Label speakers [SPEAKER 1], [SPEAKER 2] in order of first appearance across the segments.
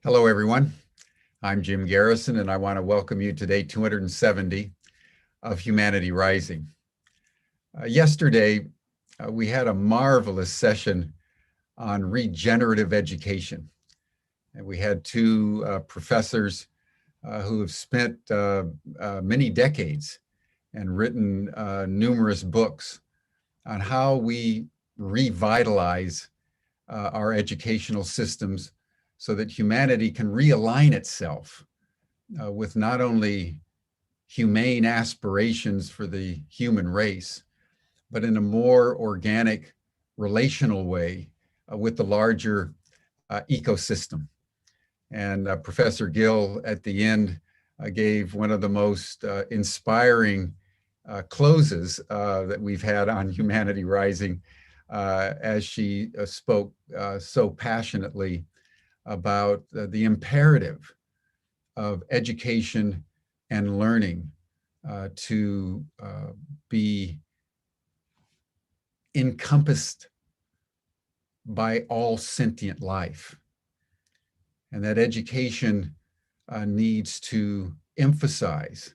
[SPEAKER 1] Hello, everyone. I'm Jim Garrison, and I want to welcome you to day 270 of Humanity Rising. Yesterday, we had a marvelous session on regenerative education. And we had two professors who have spent many decades and written numerous books on how we revitalize our educational systems so that humanity can realign itself with not only humane aspirations for the human race, but in a more organic, relational way with the larger ecosystem. And Professor Gill at the end gave one of the most inspiring closes that we've had on Humanity Rising as she spoke so passionately about the imperative of education and learning to be encompassed by all sentient life. And that education needs to emphasize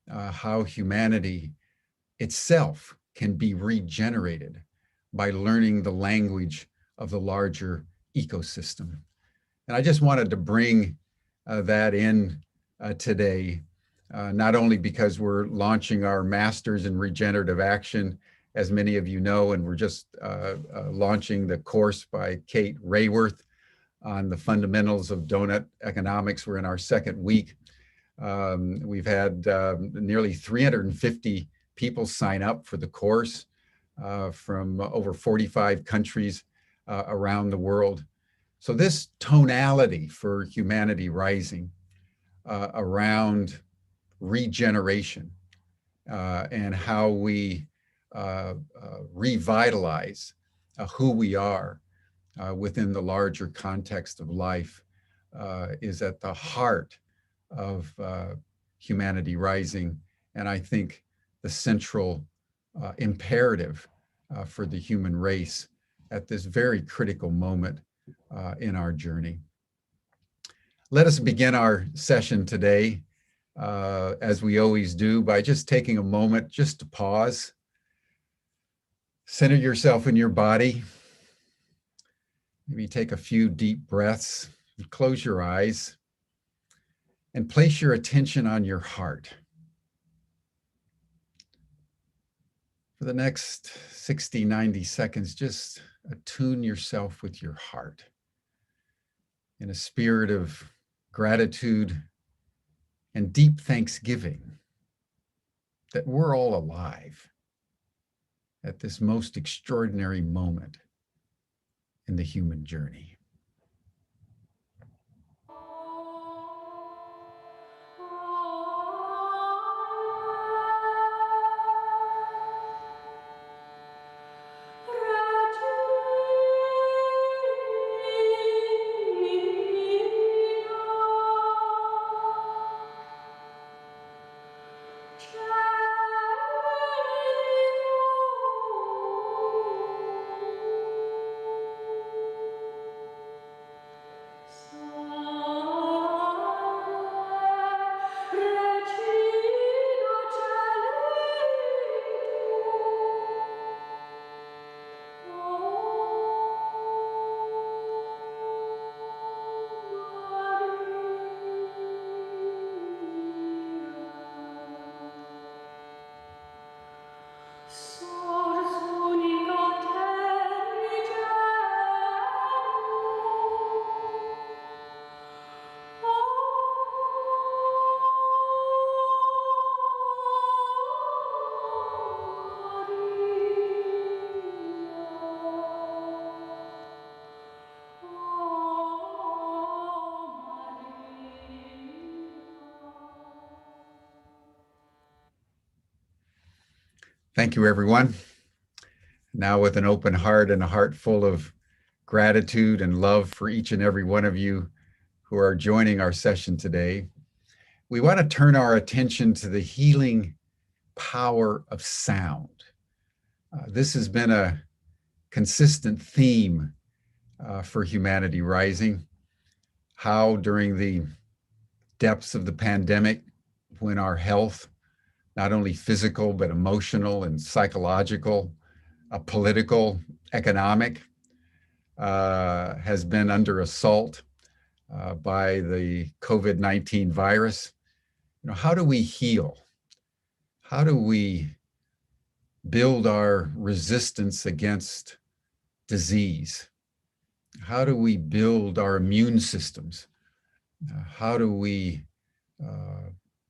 [SPEAKER 1] how humanity itself can be regenerated by learning the language of the larger ecosystem. And I just wanted to bring that in today, not only because we're launching our Masters in Regenerative Action, as many of you know, and we're just launching the course by Kate Rayworth on the fundamentals of donut economics. We're in our second week. We've had nearly 350 people sign up for the course from over 45 countries around the world. So this tonality for Humanity Rising around regeneration and how we revitalize who we are within the larger context of life is at the heart of Humanity Rising, and I think the central imperative for the human race at this very critical moment in our journey. Let us begin our session today, as we always do, by just taking a moment just to pause, center yourself in your body, maybe take a few deep breaths, close your eyes, and place your attention on your heart. For the next 60, 90 seconds, just attune yourself with your heart in a spirit of gratitude and deep thanksgiving that we're all alive at this most extraordinary moment in the human journey. Thank you, everyone. Now, with an open heart and a heart full of gratitude and love for each and every one of you who are joining our session today, we want to turn our attention to the healing power of sound. This has been a consistent theme for Humanity Rising. how during the depths of the pandemic, when our health, not only physical, but emotional and psychological, political, economic, has been under assault by the COVID-19 virus. How do we heal? How do we build our resistance against disease? How do we build our immune systems? How do we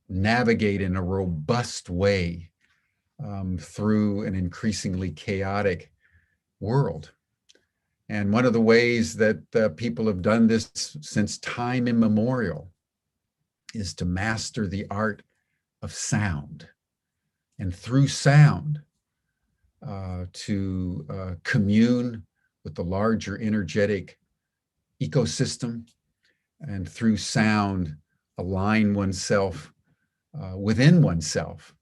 [SPEAKER 1] navigate in a robust way through an increasingly chaotic world? And one of the ways that people have done this since time immemorial is to master the art of sound. And through sound, to commune with the larger energetic ecosystem, and through sound, align oneself within oneself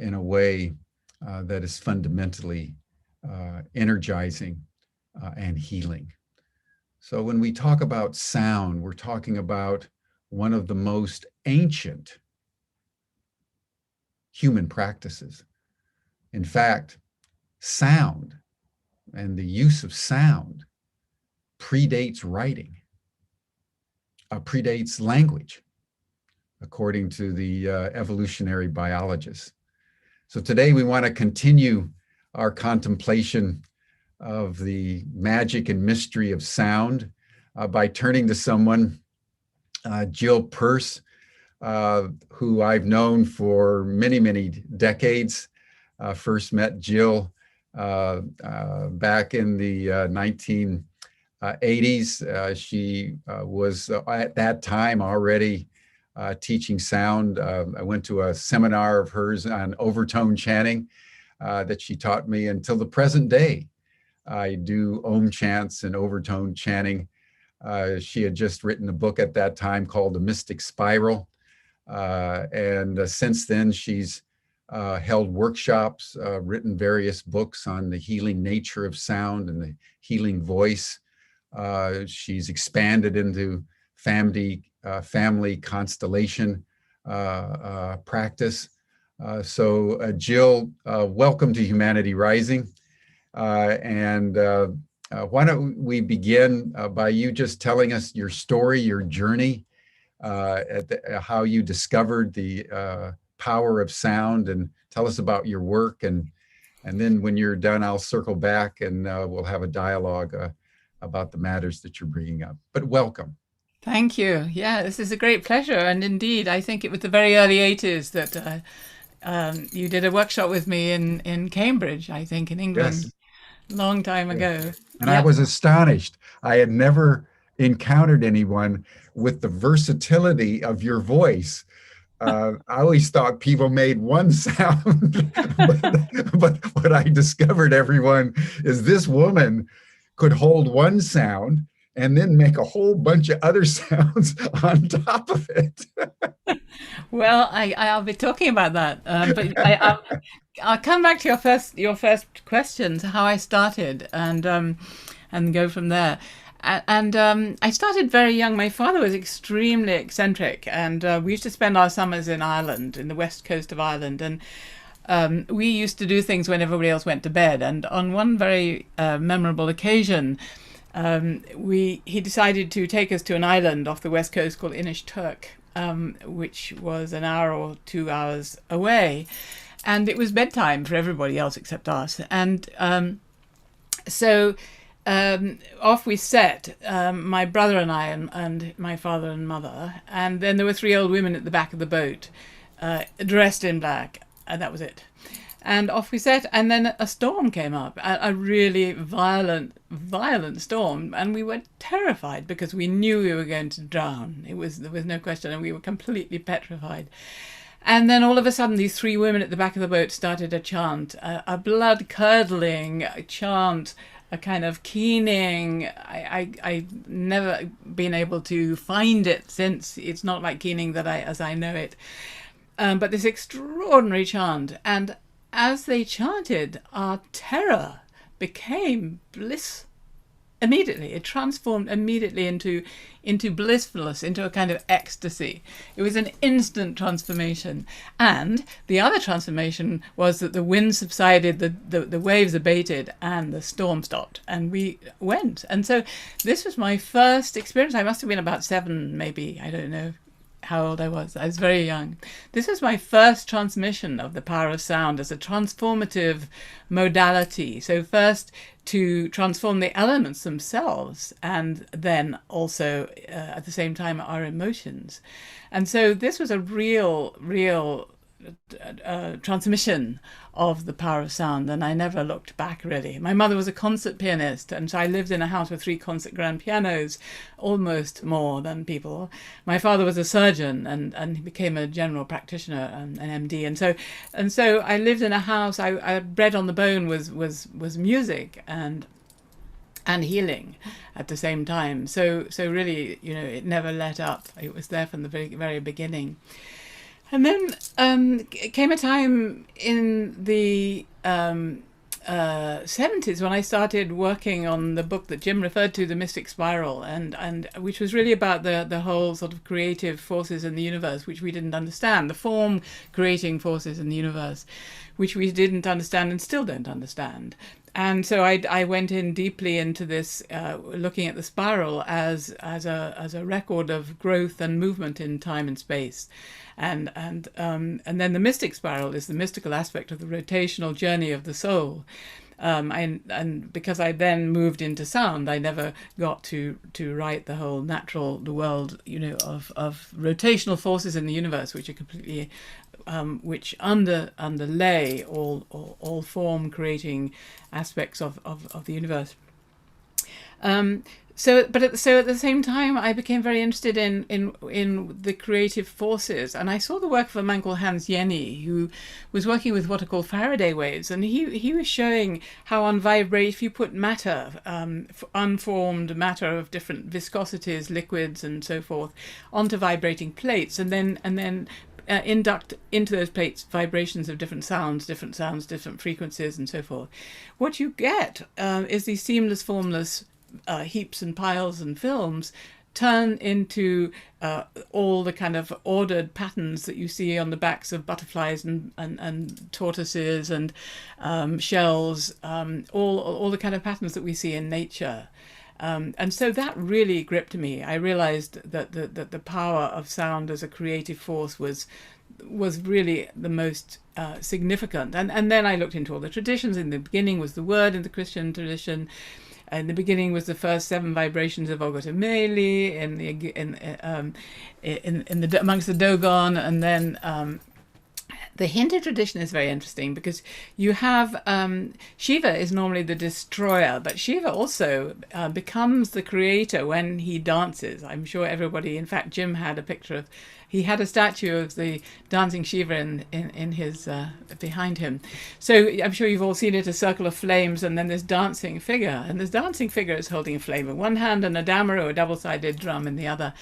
[SPEAKER 1] in a way that is fundamentally energizing and healing. So when we talk about sound, we're talking about one of the most ancient human practices. In fact, sound and the use of sound predates writing, predates language, according to the evolutionary biologists. So today we want to continue our contemplation of the magic and mystery of sound by turning to someone, Jill Purce, who I've known for many, many decades. First met Jill back in the 1980s. She was at that time already teaching sound. I went to a seminar of hers on overtone chanting that she taught me until the present day. I do Om chants and overtone chanting. She had just written a book at that time called The Mystic Spiral. And since then, she's held workshops, written various books on the healing nature of sound and the healing voice. She's expanded into family constellation practice. So Jill, welcome to Humanity Rising. And why don't we begin by you just telling us your story, your journey, how you discovered the power of sound, and tell us about your work. And then when you're done, I'll circle back and we'll have a dialogue about the matters that you're bringing up. But welcome.
[SPEAKER 2] Thank you. Yeah, this is a great pleasure. And indeed, I think it was the very early 80s that you did a workshop with me in Cambridge, I think, in England,
[SPEAKER 1] Yes.
[SPEAKER 2] long time
[SPEAKER 1] Yes.
[SPEAKER 2] ago.
[SPEAKER 1] And I
[SPEAKER 2] Yeah.
[SPEAKER 1] was astonished. I had never encountered anyone with the versatility of your voice. I always thought people made one sound, but what I discovered, everyone, is this woman could hold one sound and then make a whole bunch of other sounds on top of it.
[SPEAKER 2] Well, I'll be talking about that. I'll come back to your first questions, how I started, and go from there. I started very young. My father was extremely eccentric, and we used to spend our summers in Ireland, in the west coast of Ireland, and we used to do things when everybody else went to bed. And on one very memorable occasion, he decided to take us to an island off the west coast called Inishturk, which was an hour or 2 hours away. And it was bedtime for everybody else except us. And so off we set, my brother and I, and my father and mother. And then there were three old women at the back of the boat, dressed in black. And that was it. And off we set, and then a storm came up, a really violent storm, and we were terrified because we knew we were going to drown. There was no question, and we were completely petrified. And then all of a sudden, these three women at the back of the boat started a chant, a blood-curdling chant, a kind of keening. I've never been able to find it since. It's not like keening as I know it. But this extraordinary chant, and as they chanted, our terror became bliss. immediately. It transformed immediately into blissfulness, into a kind of ecstasy. It was an instant transformation. And the other transformation was that the wind subsided, the waves abated, and the storm stopped, and we went. And so this was my first experience. I must have been about 7, maybe, I don't know how old I was. I was very young. This was my first transmission of the power of sound as a transformative modality. So first to transform the elements themselves, and then also at the same time our emotions. And so this was a real transmission of the power of sound, and I never looked back, really. My mother was a concert pianist, and so I lived in a house with 3 concert grand pianos, almost more than people. My father was a surgeon, and he became a general practitioner, an MD, and so I lived in a house. I bred on the bone was music and healing at the same time. So really, it never let up. It was there from the very beginning. And then came a time in the 70s when I started working on the book that Jim referred to, The Mystic Spiral, and which was really about the whole sort of creative forces in the universe, which we didn't understand, the form creating forces in the universe, which we didn't understand and still don't understand. And so I went in deeply into this, looking at the spiral as a record of growth and movement in time and space. And then the mystic spiral is the mystical aspect of the rotational journey of the soul. And because I then moved into sound, I never got to write the whole the world, of rotational forces in the universe, which are completely, which underlay all form creating aspects of the universe. So at the same time, I became very interested in the creative forces, and I saw the work of a man called Hans Jenny, who was working with what are called Faraday waves, and he was showing how on vibrate, if you put matter, unformed matter of different viscosities, liquids, and so forth, onto vibrating plates, and then induct into those plates vibrations of different sounds, different frequencies, and so forth. What you get is these seamless, formless heaps and piles and films turn into all the kind of ordered patterns that you see on the backs of butterflies and tortoises and shells, all the kind of patterns that we see in nature. And so that really gripped me. I realized that the power of sound as a creative force was really the most significant. And then I looked into all the traditions. In the beginning was the word in the Christian tradition. In the beginning was the first 7 vibrations of Ogotameli amongst the Dogon, and then the Hindu tradition is very interesting because you have Shiva is normally the destroyer, but Shiva also becomes the creator when he dances. I'm sure everybody, in fact, Jim had a picture of. He had a statue of the Dancing Shiva in his behind him. So I'm sure you've all seen it, a circle of flames, and then this dancing figure. And this dancing figure is holding a flame in one hand and a damaru, a double-sided drum, in the other.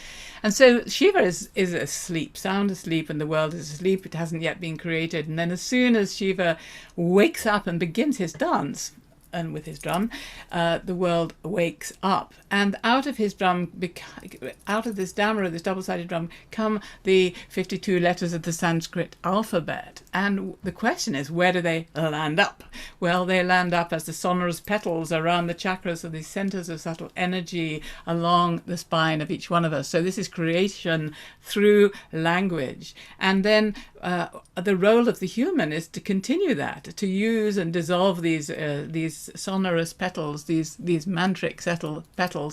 [SPEAKER 2] And so Shiva is asleep, sound asleep, and the world is asleep. It hasn't yet been created. And then as soon as Shiva wakes up and begins his dance, and with his drum, the world wakes up. And out of his drum, out of this damaru, this double-sided drum, come the 52 letters of the Sanskrit alphabet. And the question is, where do they land up? Well, they land up as the sonorous petals around the chakras, or the centers of subtle energy along the spine of each one of us. So this is creation through language. And then the role of the human is to continue that, to use and dissolve these sonorous petals, these mantric petals,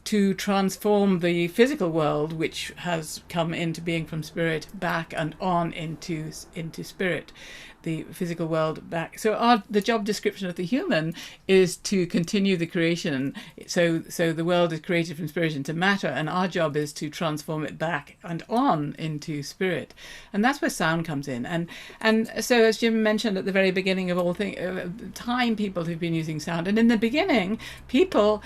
[SPEAKER 2] to transform the physical world, which has come into being from spirit, back and on into spirit, the physical world back. So the job description of the human is to continue the creation. So the world is created from spirit into matter, and our job is to transform it back and on into spirit. And that's where sound comes in. And so, as Jim mentioned at the very beginning of all time, people who've been using sound. And in the beginning, people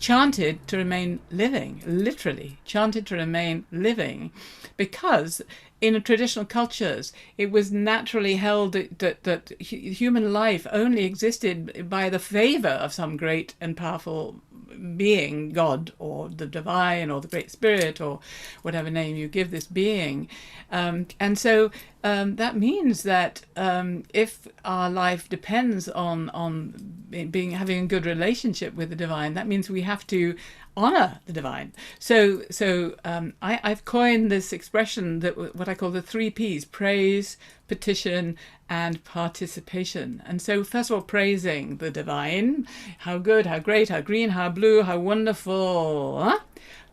[SPEAKER 2] chanted to remain living, literally chanted to remain living, because in traditional cultures, it was naturally held that human life only existed by the favor of some great and powerful being, God or the divine or the great spirit or whatever name you give this being. And so that means that if our life depends on having a good relationship with the divine, that means we have to honor the divine. So I've coined this expression, that what I call the 3 P's: praise, petition, and participation. And so first of all, praising the divine, how good, how great, how green, how blue, how wonderful. Huh?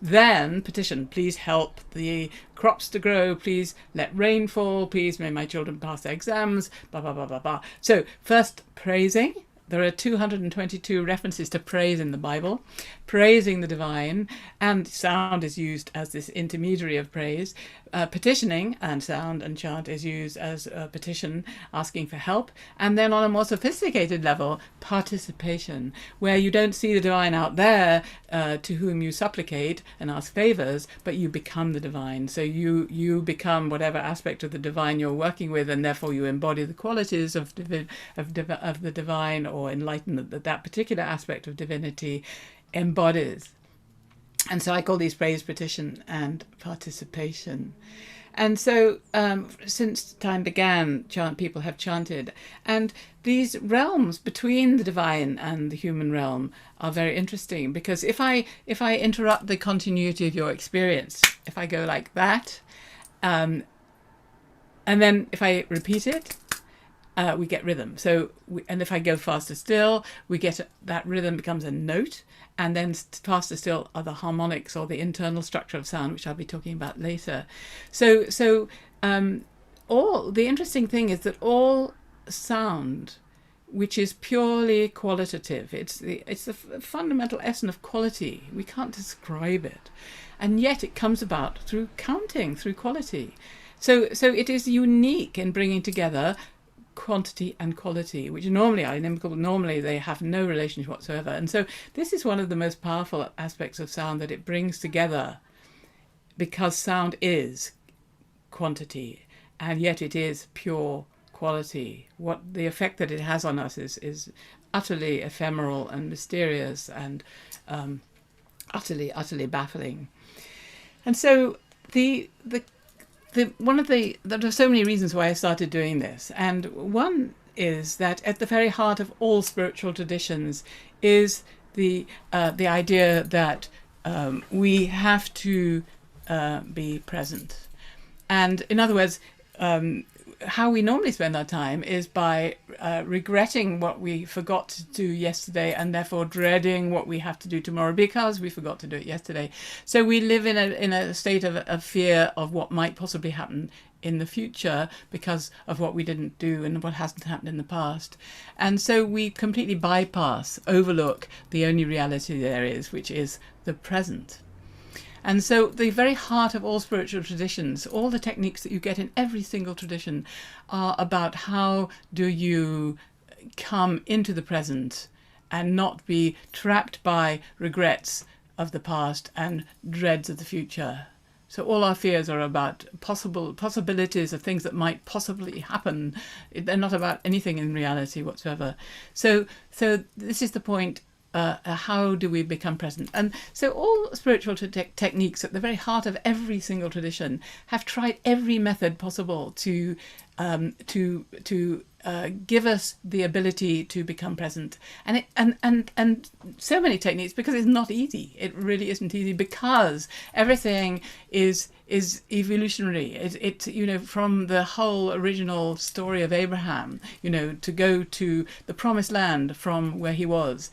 [SPEAKER 2] Then petition, please help the crops to grow, please let rain fall, please may my children pass their exams, blah, blah, blah, blah, blah. So first, praising. There are 222 references to praise in the Bible, praising the divine, and sound is used as this intermediary of praise. Petitioning, and sound and chant is used as a petition, asking for help. And then on a more sophisticated level, participation, where you don't see the divine out there to whom you supplicate and ask favors, but you become the divine. So you become whatever aspect of the divine you're working with, and therefore you embody the qualities of the divine or enlightenment that particular aspect of divinity embodies. And so I call these praise, petition, and participation. And so since time began, people have chanted. And these realms between the divine and the human realm are very interesting, because if I interrupt the continuity of your experience, if I go like that, and then if I repeat it, we get rhythm. And if I go faster still, we get that rhythm becomes a note, and then faster still are the harmonics or the internal structure of sound, which I'll be talking about later. So the interesting thing is that all sound, which is purely qualitative, it's the fundamental essence of quality. We can't describe it, and yet it comes about through counting, through quality. So it is unique in bringing together quantity and quality, which normally are inimical. Normally they have no relationship whatsoever. And so this is one of the most powerful aspects of sound, that it brings together, because sound is quantity and yet it is pure quality. What the effect that it has on us is utterly ephemeral and mysterious and utterly baffling. And so there are so many reasons why I started doing this, and one is that at the very heart of all spiritual traditions is the idea that we have to be present. And in other words, how we normally spend our time is by regretting what we forgot to do yesterday, and therefore dreading what we have to do tomorrow because we forgot to do it yesterday. So we live in a state of fear of what might possibly happen in the future because of what we didn't do and what hasn't happened in the past. And so we completely overlook the only reality there is, which is the present. And so the very heart of all spiritual traditions, all the techniques that you get in every single tradition, are about how do you come into the present and not be trapped by regrets of the past and dreads of the future. So all our fears are about possibilities of things that might possibly happen. They're not about anything in reality whatsoever. So this is the point. How do we become present? And so all spiritual techniques at the very heart of every single tradition have tried every method possible to give us the ability to become present. And so many techniques, because it's not easy. It really isn't easy, because everything is evolutionary. It from the whole original story of Abraham, to go to the promised land from where he was.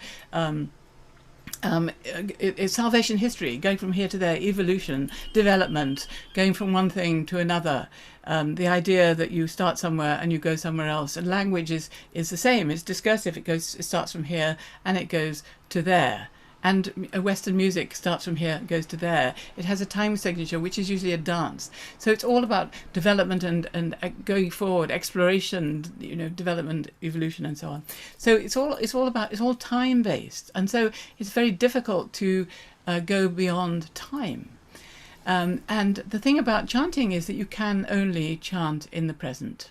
[SPEAKER 2] It's salvation history, going from here to there, evolution, development, going from one thing to another. The idea that you start somewhere and you go somewhere else. And language is the same. It's discursive. It starts from here and it goes to there. And Western music starts from here, goes to there. It has a time signature, which is usually a dance. So it's all about development and going forward, exploration, development, evolution, and so on. So it's all time based, and so it's very difficult to go beyond time. And the thing about chanting is that you can only chant in the present.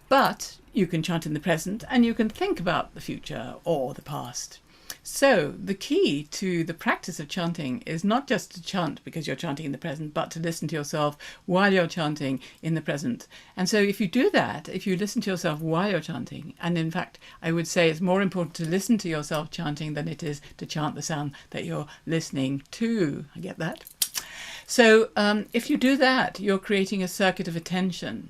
[SPEAKER 2] But you can chant in the present and you can think about the future or the past. So the key to the practice of chanting is not just to chant because you're chanting in the present, but to listen to yourself while you're chanting in the present. And so if you do that, if you listen to yourself while you're chanting, and in fact, I would say it's more important to listen to yourself chanting than it is to chant the sound that you're listening to. I get that? So if you do that, you're creating a circuit of attention.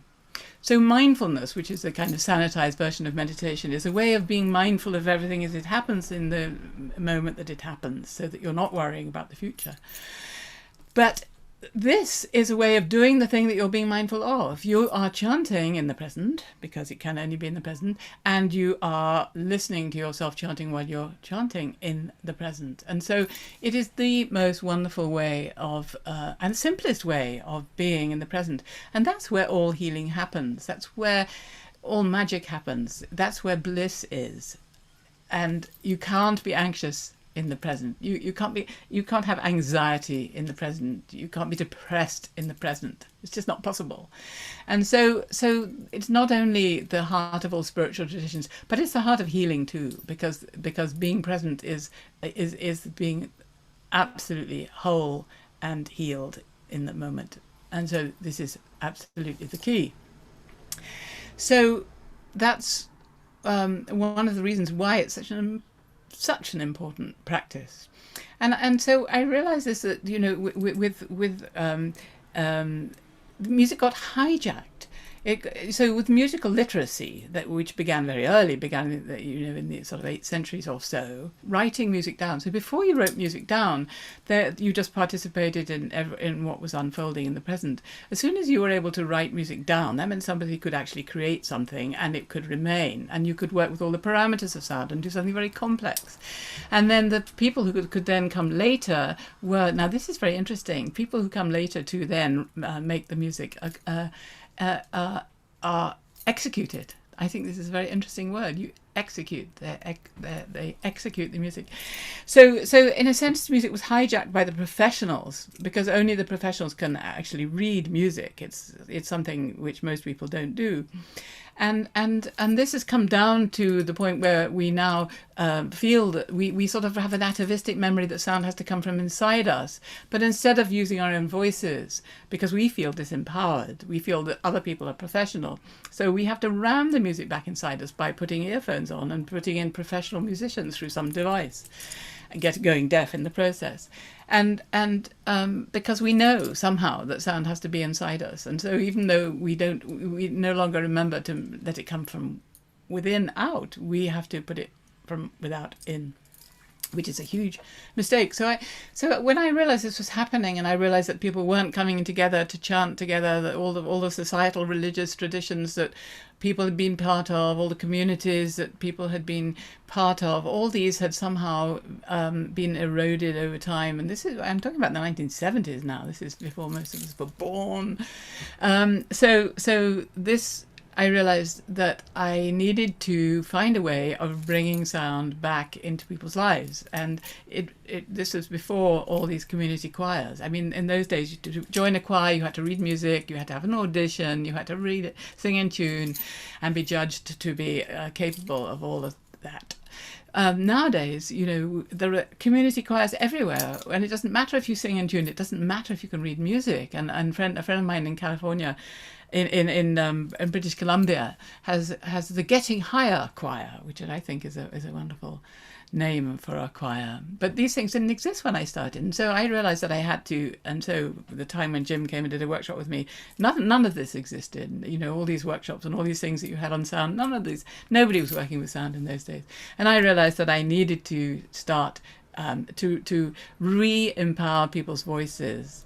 [SPEAKER 2] So mindfulness, which is a kind of sanitized version of meditation, is a way of being mindful of everything as it happens in the moment that it happens, so that you're not worrying about the future. But this is a way of doing the thing that you're being mindful of. You are chanting in the present, because it can only be in the present, and you are listening to yourself chanting while you're chanting in the present. And so it is the most wonderful way of, and simplest way of being in the present. And that's where all healing happens. That's where all magic happens. That's where bliss is. And you can't be anxious in the present. You can't have anxiety in the present. You can't be depressed in the present. It's just not possible. And so it's not only the heart of all spiritual traditions, but it's the heart of healing too, because being present is being absolutely whole and healed in the moment. And so this is absolutely the key. So that's one of the reasons why it's such an important practice. And so I realized this, that the music got hijacked. So with musical literacy, which began very early, in the sort of 8th centuries or so, writing music down. So before you wrote music down, you just participated in what was unfolding in the present. As soon as you were able to write music down, that meant somebody could actually create something and it could remain, and you could work with all the parameters of sound and do something very complex. And then the people who could then come later were, now this is very interesting, people who come later to then make the music are executed. I think this is a very interesting word. You execute. They execute the music. So in a sense, music was hijacked by the professionals, because only the professionals can actually read music. It's something which most people don't do. And this has come down to the point where we now feel that we sort of have an atavistic memory that sound has to come from inside us. But instead of using our own voices, because we feel disempowered, we feel that other people are professional. So we have to ram the music back inside us by putting earphones on and putting in professional musicians through some device, and going deaf in the process. And because we know somehow that sound has to be inside us, and so even though we no longer remember to let it come from within out, we have to put it from without in, which is a huge mistake. So when I realized this was happening, and I realized that people weren't coming together to chant together, that all the societal religious traditions that people had been part of, all the communities that people had been part of, all these had somehow been eroded over time. And I'm talking about the 1970s now. This is before most of us were born. So this, I realized that I needed to find a way of bringing sound back into people's lives. And this was before all these community choirs. I mean, in those days, to join a choir, you had to read music, you had to have an audition, you had to read it, sing in tune, and be judged to be capable of all of that. Nowadays, there are community choirs everywhere, and it doesn't matter if you sing in tune, it doesn't matter if you can read music. And a friend of mine in California, in British Columbia, has the Getting Higher Choir, which I think is a wonderful name for a choir. But these things didn't exist when I started, and so I realized that I had to. And so the time when Jim came and did a workshop with me, none of this existed. All these workshops and all these things that you had on sound, nobody was working with sound in those days. And I realized that I needed to start to re-empower people's voices.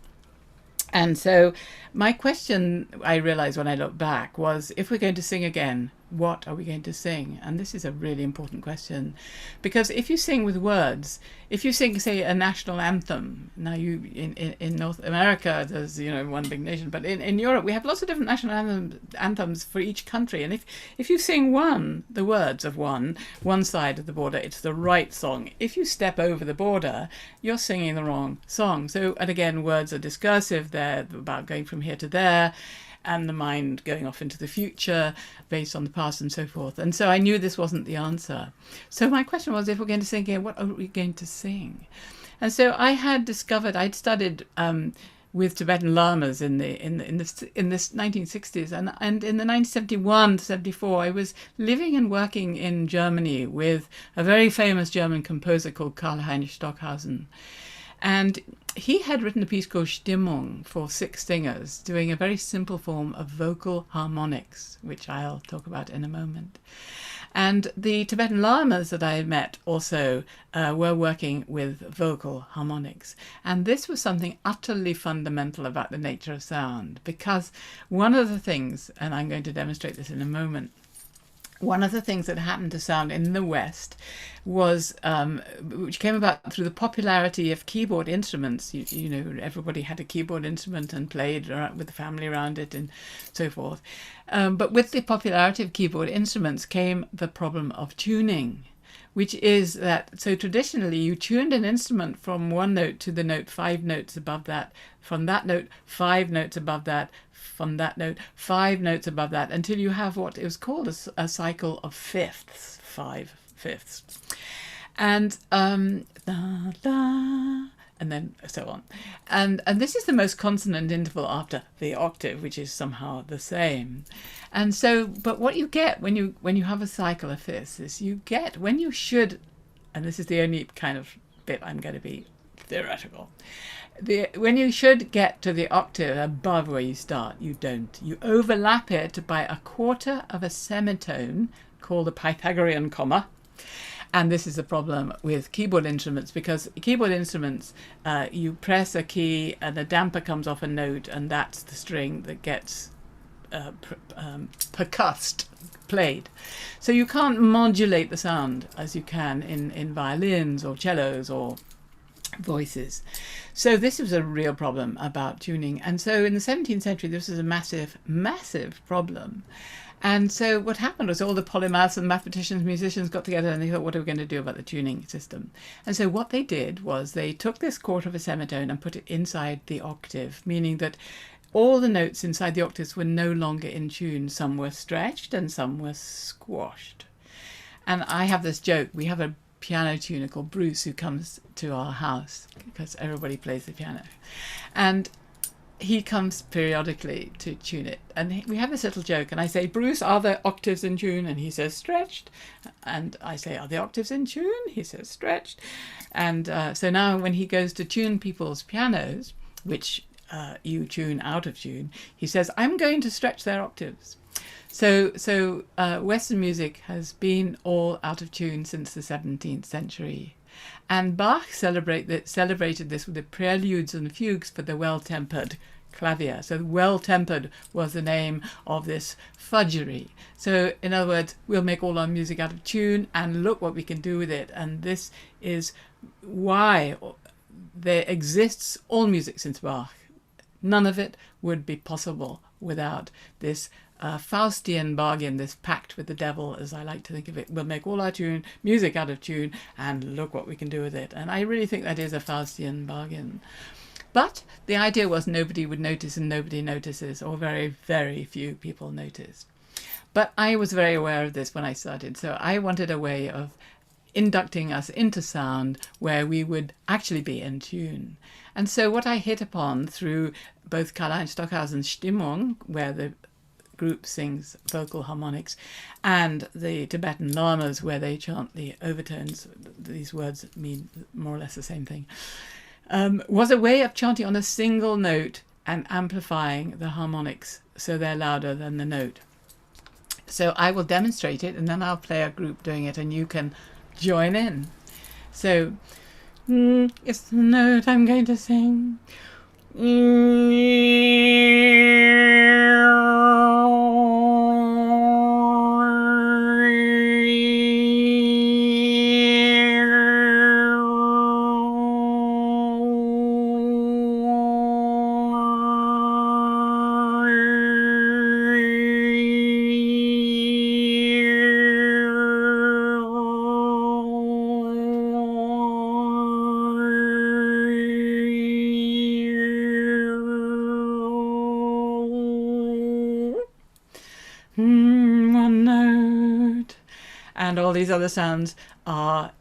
[SPEAKER 2] And so my question, I realized when I look back, was, if we're going to sing again, what are we going to sing? And this is a really important question, because if you sing with words, if you sing, say, a national anthem, now in North America there's one big nation, but in Europe we have lots of different national anthems for each country, and if you sing the words of one side of the border, it's the right song. If you step over the border, you're singing the wrong song. So, and again, words are discursive, they're about going from here to there, and the mind going off into the future based on the past and so forth. And so I knew this wasn't the answer. So my question was, if we're going to sing again, what are we going to sing? And so I had discovered, I'd studied with Tibetan lamas in the 1960s, and in the 1971 to 74 I was living and working in Germany with a very famous German composer called Karl-Heinz Stockhausen. And he had written a piece called Stimmung for 6 singers, doing a very simple form of vocal harmonics, which I'll talk about in a moment. And the Tibetan lamas that I had met also were working with vocal harmonics. And this was something utterly fundamental about the nature of sound, because one of the things, and I'm going to demonstrate this in a moment, one of the things that happened to sound in the West was, which came about through the popularity of keyboard instruments. You know, everybody had a keyboard instrument and played with the family around it and so forth. But with the popularity of keyboard instruments came the problem of tuning, which is that, so traditionally you tuned an instrument from one note to the note 5 notes above that, from that note 5 notes above that, from that note 5 notes above that, until you have what is called a cycle of fifths, 5 fifths, and da, da, and then so on, and this is the most consonant interval after the octave, which is somehow the same. And so, but what you get when you have a cycle of fifths is you get, when you should, and this is the only kind of bit I'm going to be theoretical, when you should get to the octave above where you start, you don't. You overlap it by a quarter of a semitone called a Pythagorean comma. And this is a problem with keyboard instruments, because keyboard instruments, you press a key and a damper comes off a note, and that's the string that gets percussed, played. So you can't modulate the sound as you can in violins or cellos or voices. So this was a real problem about tuning. And so in the 17th century, this was a massive, massive problem. And so what happened was all the polymaths and mathematicians, musicians got together and they thought, what are we going to do about the tuning system? And so what they did was they took this quarter of a semitone and put it inside the octave, meaning that all the notes inside the octaves were no longer in tune. Some were stretched and some were squashed. And I have this joke. We have a piano tuner called Bruce who comes to our house because everybody plays the piano, and he comes periodically to tune it, and we have this little joke, and I say, Bruce, are the octaves in tune? And he says stretched, and I say, are the octaves in tune? He says stretched. And so now when he goes to tune people's pianos, which you tune out of tune, he says, I'm going to stretch their octaves. So Western music has been all out of tune since the 17th century. And Bach celebrated this with the preludes and the fugues for the Well-Tempered Clavier. So Well-Tempered was the name of this fudgery. So in other words, we'll make all our music out of tune and look what we can do with it. And this is why there exists all music since Bach. None of it would be possible without this Faustian bargain, this pact with the devil, as I like to think of it. We'll make all our music out of tune and look what we can do with it. And I really think that is a Faustian bargain. But the idea was nobody would notice, and nobody notices, or very, very few people notice. But I was very aware of this when I started, so I wanted a way of inducting us into sound where we would actually be in tune. And so what I hit upon through both Karl-Heinz Stockhausen's Stimmung, where the group sings vocal harmonics, and the Tibetan lamas, where they chant the overtones, these words mean more or less the same thing, was a way of chanting on a single note and amplifying the harmonics so they're louder than the note. So I will demonstrate it, and then I'll play a group doing it, and you can join in. So it's the note I'm going to sing. and all these other sounds are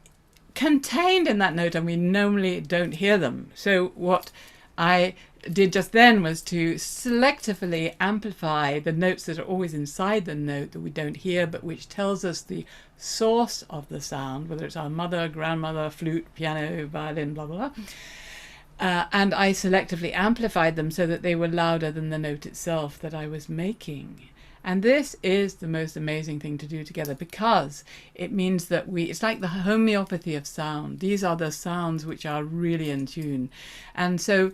[SPEAKER 2] contained in that note, and we normally don't hear them. So what I did just then was to selectively amplify the notes that are always inside the note that we don't hear, but which tells us the source of the sound, whether it's our mother, grandmother, flute, piano, violin, blah, blah, blah. And I selectively amplified them so that they were louder than the note itself that I was making. And this is the most amazing thing to do together, because it means that it's like the homeopathy of sound. These are the sounds which are really in tune. And so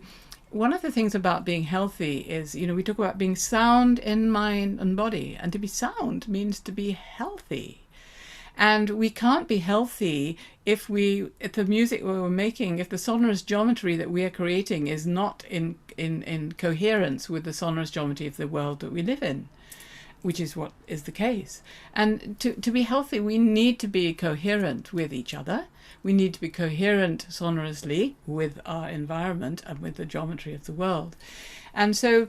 [SPEAKER 2] one of the things about being healthy is, we talk about being sound in mind and body, and to be sound means to be healthy. And we can't be healthy if the music we're making, if the sonorous geometry that we are creating is not in coherence with the sonorous geometry of the world that we live in, which is what is the case. And to be healthy, we need to be coherent with each other. We need to be coherent sonorously with our environment and with the geometry of the world. And so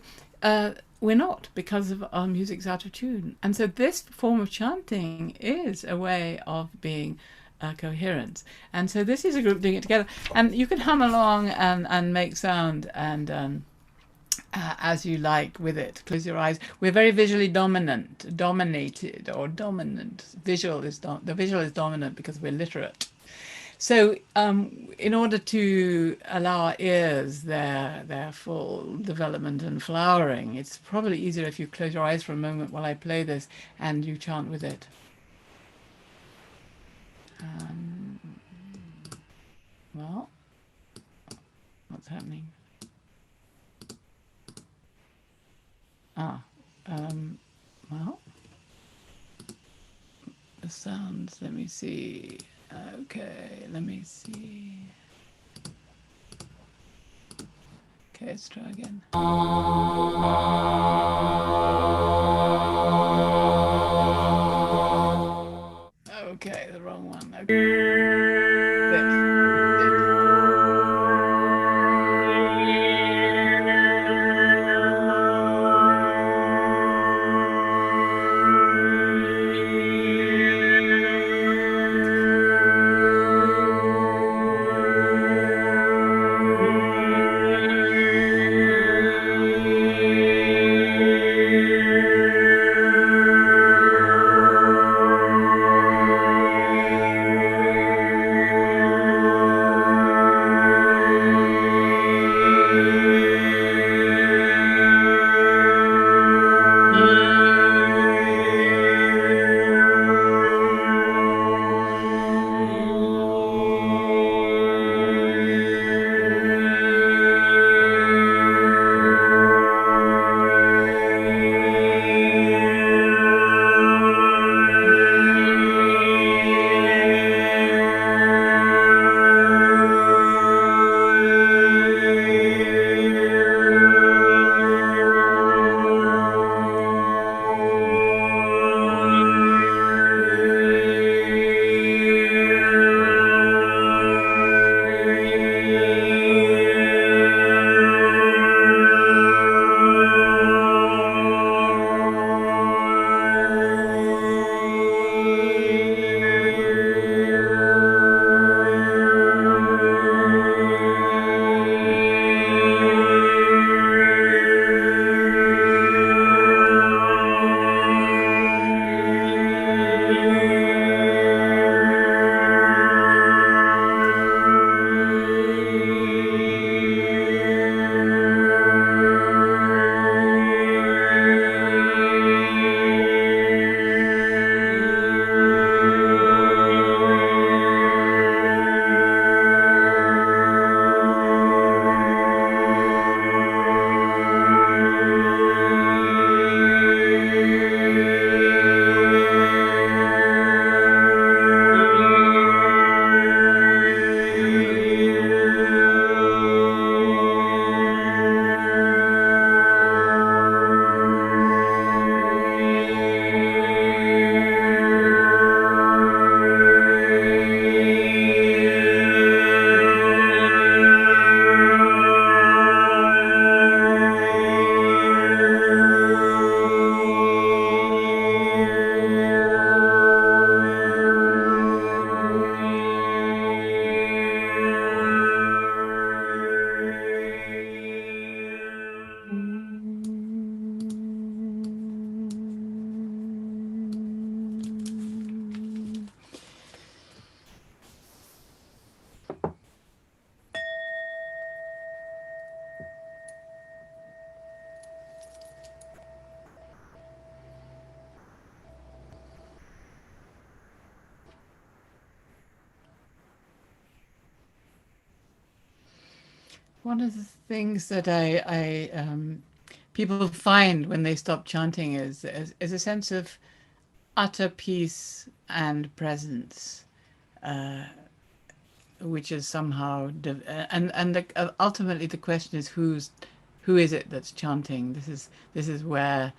[SPEAKER 2] we're not, because of our music's out of tune. And so this form of chanting is a way of being coherent. And so this is a group doing it together. And you can hum along and make sound and as you like with it. Close your eyes. We're very visually dominated or dominant. The visual is dominant because we're literate. So in order to allow our ears their full development and flowering, it's probably easier if you close your eyes for a moment while I play this and you chant with it. Well, what's happening? Well, the sounds, let me see. Okay, let me see. Okay, let's try again. Okay, the wrong one. Okay. One of the things that people find when they stop chanting is a sense of utter peace and presence, which is somehow ultimately the question is who is it that's chanting? This is where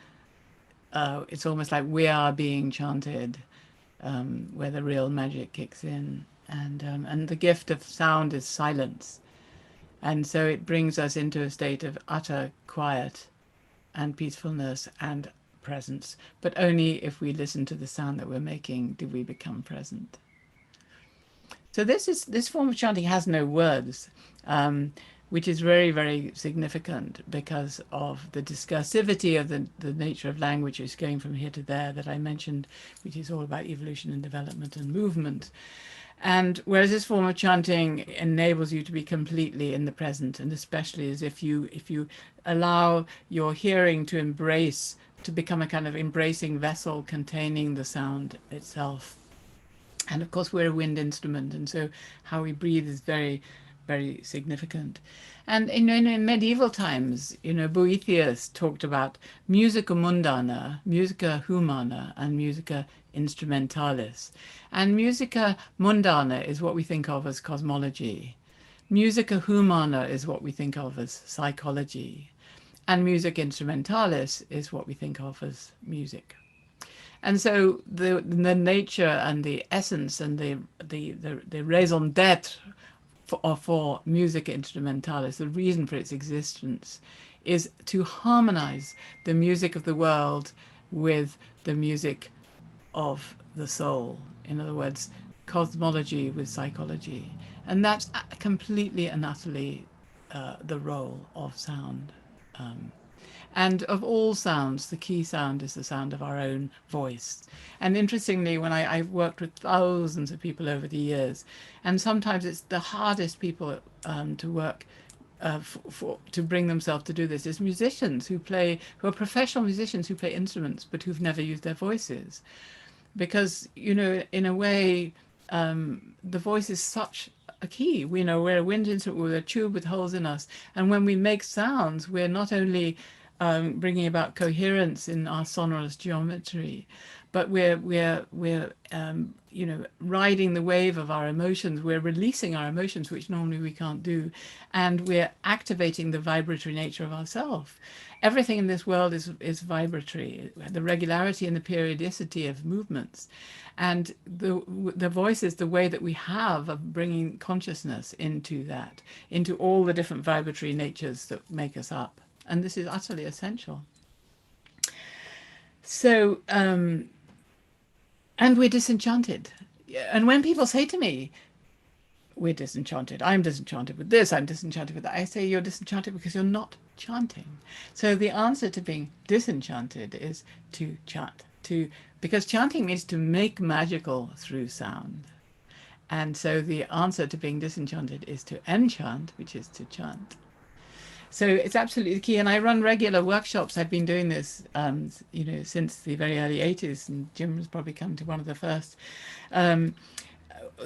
[SPEAKER 2] it's almost like we are being chanted, where the real magic kicks in, and the gift of sound is silence, and so it brings us into a state of utter quiet and peacefulness and presence. But only if we listen to the sound that we're making do we become present. So this form of chanting has no words, which is very, very significant because of the discursivity of the nature of language is going from here to there that I mentioned, which is all about evolution and development and movement. And whereas this form of chanting enables you to be completely in the present, and especially as if you allow your hearing to embrace, to become a kind of embracing vessel containing the sound itself. And of course, we're a wind instrument, and so how we breathe is very, very significant. And in medieval times, Boethius talked about musica mundana, musica humana, and musica instrumentalis. And musica mundana is what we think of as cosmology. Musica humana is what we think of as psychology. And musica instrumentalis is what we think of as music. And so the nature and the essence and the raison d'être for musica instrumentalis, the reason for its existence, is to harmonize the music of the world with the music of the soul. In other words, cosmology with psychology. And that's completely and utterly the role of sound. And of all sounds, the key sound is the sound of our own voice. And interestingly, when I've worked with thousands of people over the years, and sometimes it's the hardest people to work to bring themselves to do this is musicians who are professional musicians who play instruments but who've never used their voices, because in a way the voice is such a key. We're a wind instrument with a tube with holes in us, and when we make sounds, we're not only bringing about coherence in our sonorous geometry, but we're riding the wave of our emotions. We're releasing our emotions, which normally we can't do, and we're activating the vibratory nature of ourself. Everything in this world is vibratory, the regularity and the periodicity of movements, and the voice is the way that we have of bringing consciousness into that, into all the different vibratory natures that make us up. And this is utterly essential. So, and we're disenchanted. And when people say to me, we're disenchanted, I'm disenchanted with this, I'm disenchanted with that, I say, you're disenchanted because you're not chanting. So the answer to being disenchanted is to chant, because chanting means to make magical through sound. And so the answer to being disenchanted is to enchant, which is to chant. So it's absolutely key. And I run regular workshops. I've been doing this, since the very early 80s, and Jim has probably come to one of the first,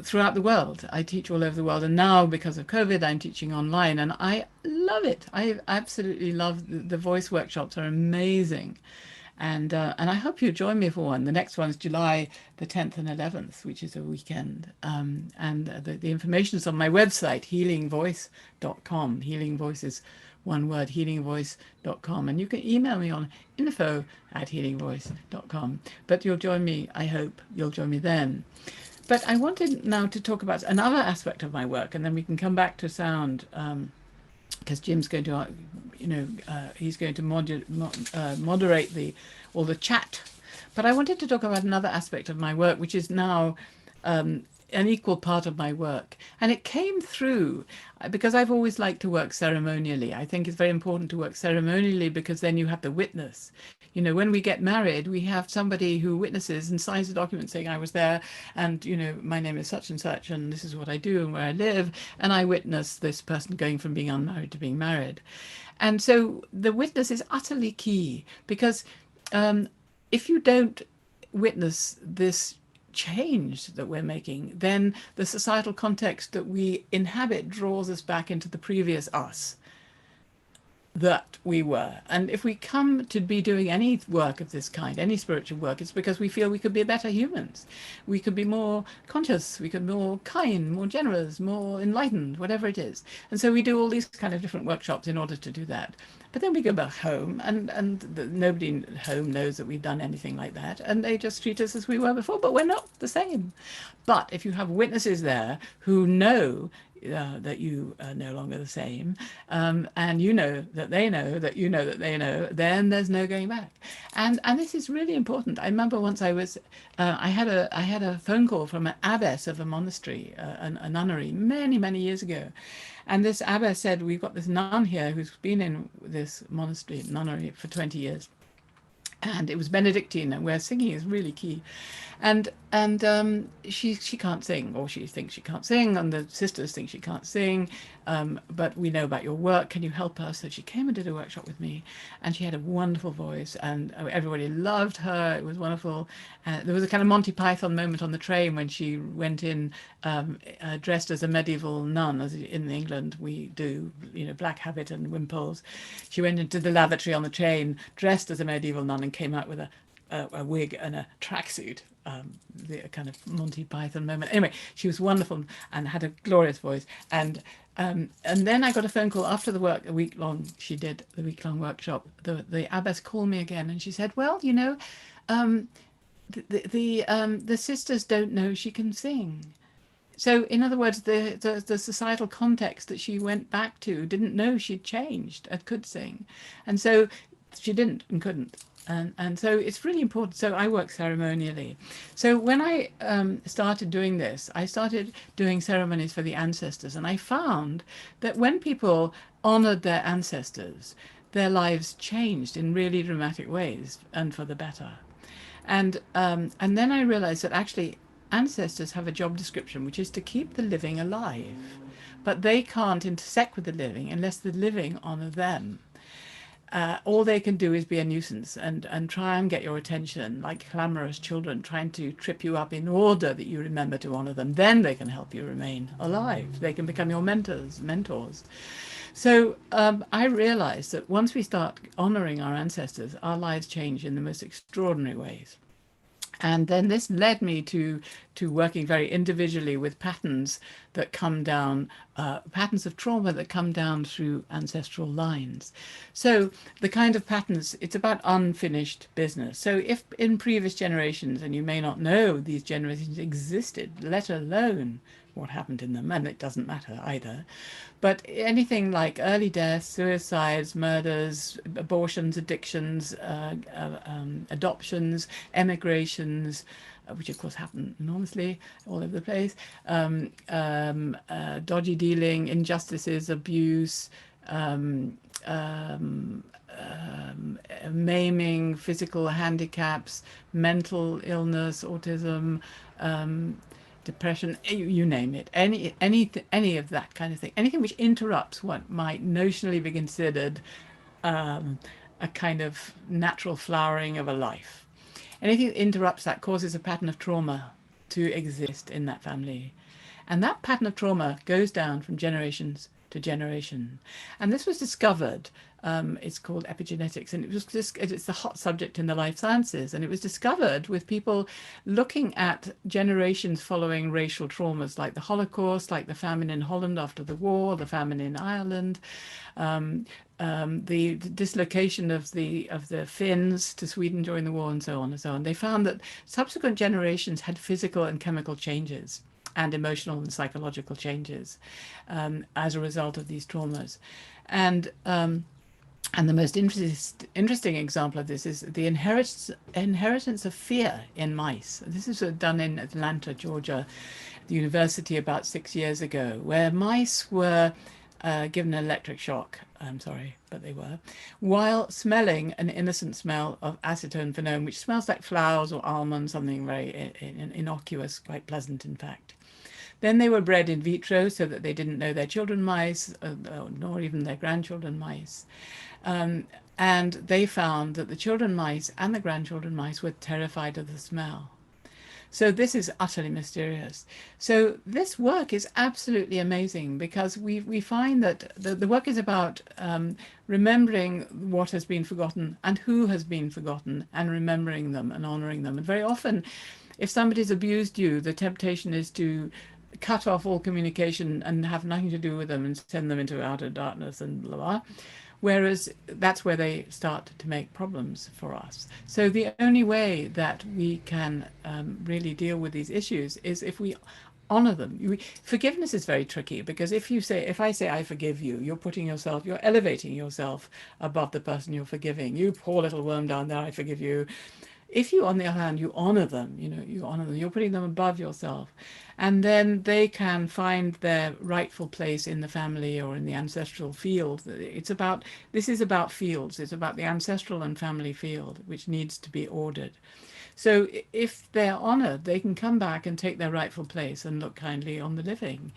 [SPEAKER 2] throughout the world. I teach all over the world. And now, because of COVID, I'm teaching online, and I love it. I absolutely love the voice workshops are amazing. And I hope you join me for one. The next one's July the 10th and 11th, which is a weekend. And the information is on my website, healingvoice.com. Healing Voice is one word, healingvoice.com. And you can email me on info@healingvoice.com. But you'll join me, I hope you'll join me then. But I wanted now to talk about another aspect of my work, and then we can come back to sound, because Jim's going to, he's going to moderate all the chat. But I wanted to talk about another aspect of my work, which is now an equal part of my work. And it came through because I've always liked to work ceremonially. I think it's very important to work ceremonially because then you have the witness. When we get married, we have somebody who witnesses and signs a document saying I was there, and my name is such and such, and this is what I do and where I live, and I witness this person going from being unmarried to being married. And so the witness is utterly key, because if you don't witness this change that we're making, then the societal context that we inhabit draws us back into the previous us that we were. And if we come to be doing any work of this kind, any spiritual work, it's because we feel we could be better humans. We could be more conscious, we could be more kind, more generous, more enlightened, whatever it is. And so we do all these kind of different workshops in order to do that. But then we go back home, and nobody at home knows that we've done anything like that, and they just treat us as we were before, but we're not the same. But if you have witnesses there who know that you are no longer the same, and you know that they know that you know that they know, then there's no going back. And this is really important. I remember once I had a phone call from an abbess of a monastery, a nunnery, many years ago. And this abbess said, we've got this nun here who's been in this monastery, nunnery, for 20 years. And it was Benedictine, and where singing is really key. And she can't sing, or she thinks she can't sing, and the sisters think she can't sing. But we know about your work. Can you help us? So she came and did a workshop with me, and she had a wonderful voice, and everybody loved her. It was wonderful. There was a kind of Monty Python moment on the train when she went in dressed as a medieval nun, as in England we do, black habit and wimples. She went into the lavatory on the train dressed as a medieval nun and came out with a wig and a tracksuit, the kind of Monty Python moment. Anyway, she was wonderful and had a glorious voice. And then I got a phone call after the work, she did the week-long workshop. The abbess called me again, and she said, well, the sisters don't know she can sing. So, in other words, the societal context that she went back to didn't know she'd changed and could sing. And so she didn't and couldn't. And so it's really important. So I work ceremonially. So when I started doing this, I started doing ceremonies for the ancestors. And I found that when people honored their ancestors, their lives changed in really dramatic ways and for the better. And then I realized that actually ancestors have a job description, which is to keep the living alive. But they can't intersect with the living unless the living honor them. All they can do is be a nuisance and try and get your attention, like clamorous children trying to trip you up in order that you remember to honor them. Then they can help you remain alive. They can become your mentors. So I realized that once we start honoring our ancestors, our lives change in the most extraordinary ways. And then this led me to working very individually with patterns that come down, patterns of trauma that come down through ancestral lines. So the kind of patterns, it's about unfinished business. So if in previous generations, and you may not know these generations existed, let alone what happened in them, and it doesn't matter either, but anything like early deaths, suicides, murders, abortions, addictions, adoptions, emigrations, which of course happen enormously all over the place, dodgy dealing, injustices, abuse, maiming, physical handicaps, mental illness, autism, depression, you name it, any of that kind of thing, anything which interrupts what might notionally be considered a kind of natural flowering of a life. Anything that interrupts that causes a pattern of trauma to exist in that family. And that pattern of trauma goes down from generations to generation. And this was discovered, it's called epigenetics, and it's a hot subject in the life sciences. And it was discovered with people looking at generations following racial traumas like the Holocaust, like the famine in Holland after the war, the famine in Ireland, the dislocation of the Finns to Sweden during the war, and so on and so on. They found that subsequent generations had physical and chemical changes and emotional and psychological changes as a result of these traumas. And the most interesting example of this is the inheritance of fear in mice. This is done in Atlanta, Georgia, the university about 6 years ago, where mice were given an electric shock, I'm sorry, but they were, while smelling an innocent smell of acetone phenone, which smells like flowers or almonds, something very innocuous, quite pleasant in fact. Then they were bred in vitro so that they didn't know their children mice, nor even their grandchildren mice. And they found that the children mice and the grandchildren mice were terrified of the smell. So this is utterly mysterious. So this work is absolutely amazing because we find that the work is about remembering what has been forgotten and who has been forgotten, and remembering them and honoring them. And very often, if somebody's abused you, the temptation is to cut off all communication and have nothing to do with them and send them into outer darkness and blah blah. Whereas that's where they start to make problems for us. So the only way that we can really deal with these issues is if we honor them. Forgiveness is very tricky because if I say I forgive you, you're elevating yourself above the person you're forgiving. You poor little worm down there, I forgive you. If you, on the other hand, you honor them, you honor them, you're putting them above yourself. And then they can find their rightful place in the family or in the ancestral field. This is about fields. It's about the ancestral and family field, which needs to be ordered. So if they're honored, they can come back and take their rightful place and look kindly on the living.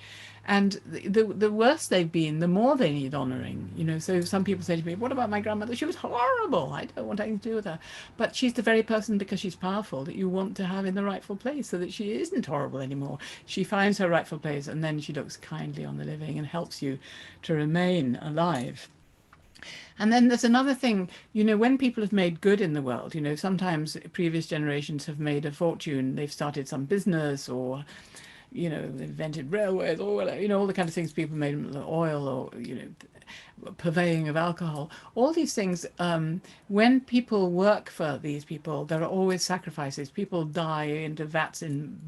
[SPEAKER 2] And the worse they've been, the more they need honoring. So some people say to me, what about my grandmother? She was horrible. I don't want anything to do with her. But she's the very person, because she's powerful, that you want to have in the rightful place so that she isn't horrible anymore. She finds her rightful place, and then she looks kindly on the living and helps you to remain alive. And then there's another thing, when people have made good in the world, sometimes previous generations have made a fortune. They've started some business, or, they invented railways, or, all the kind of things people made, oil, or, purveying of alcohol. All these things, when people work for these people, there are always sacrifices. People die into vats in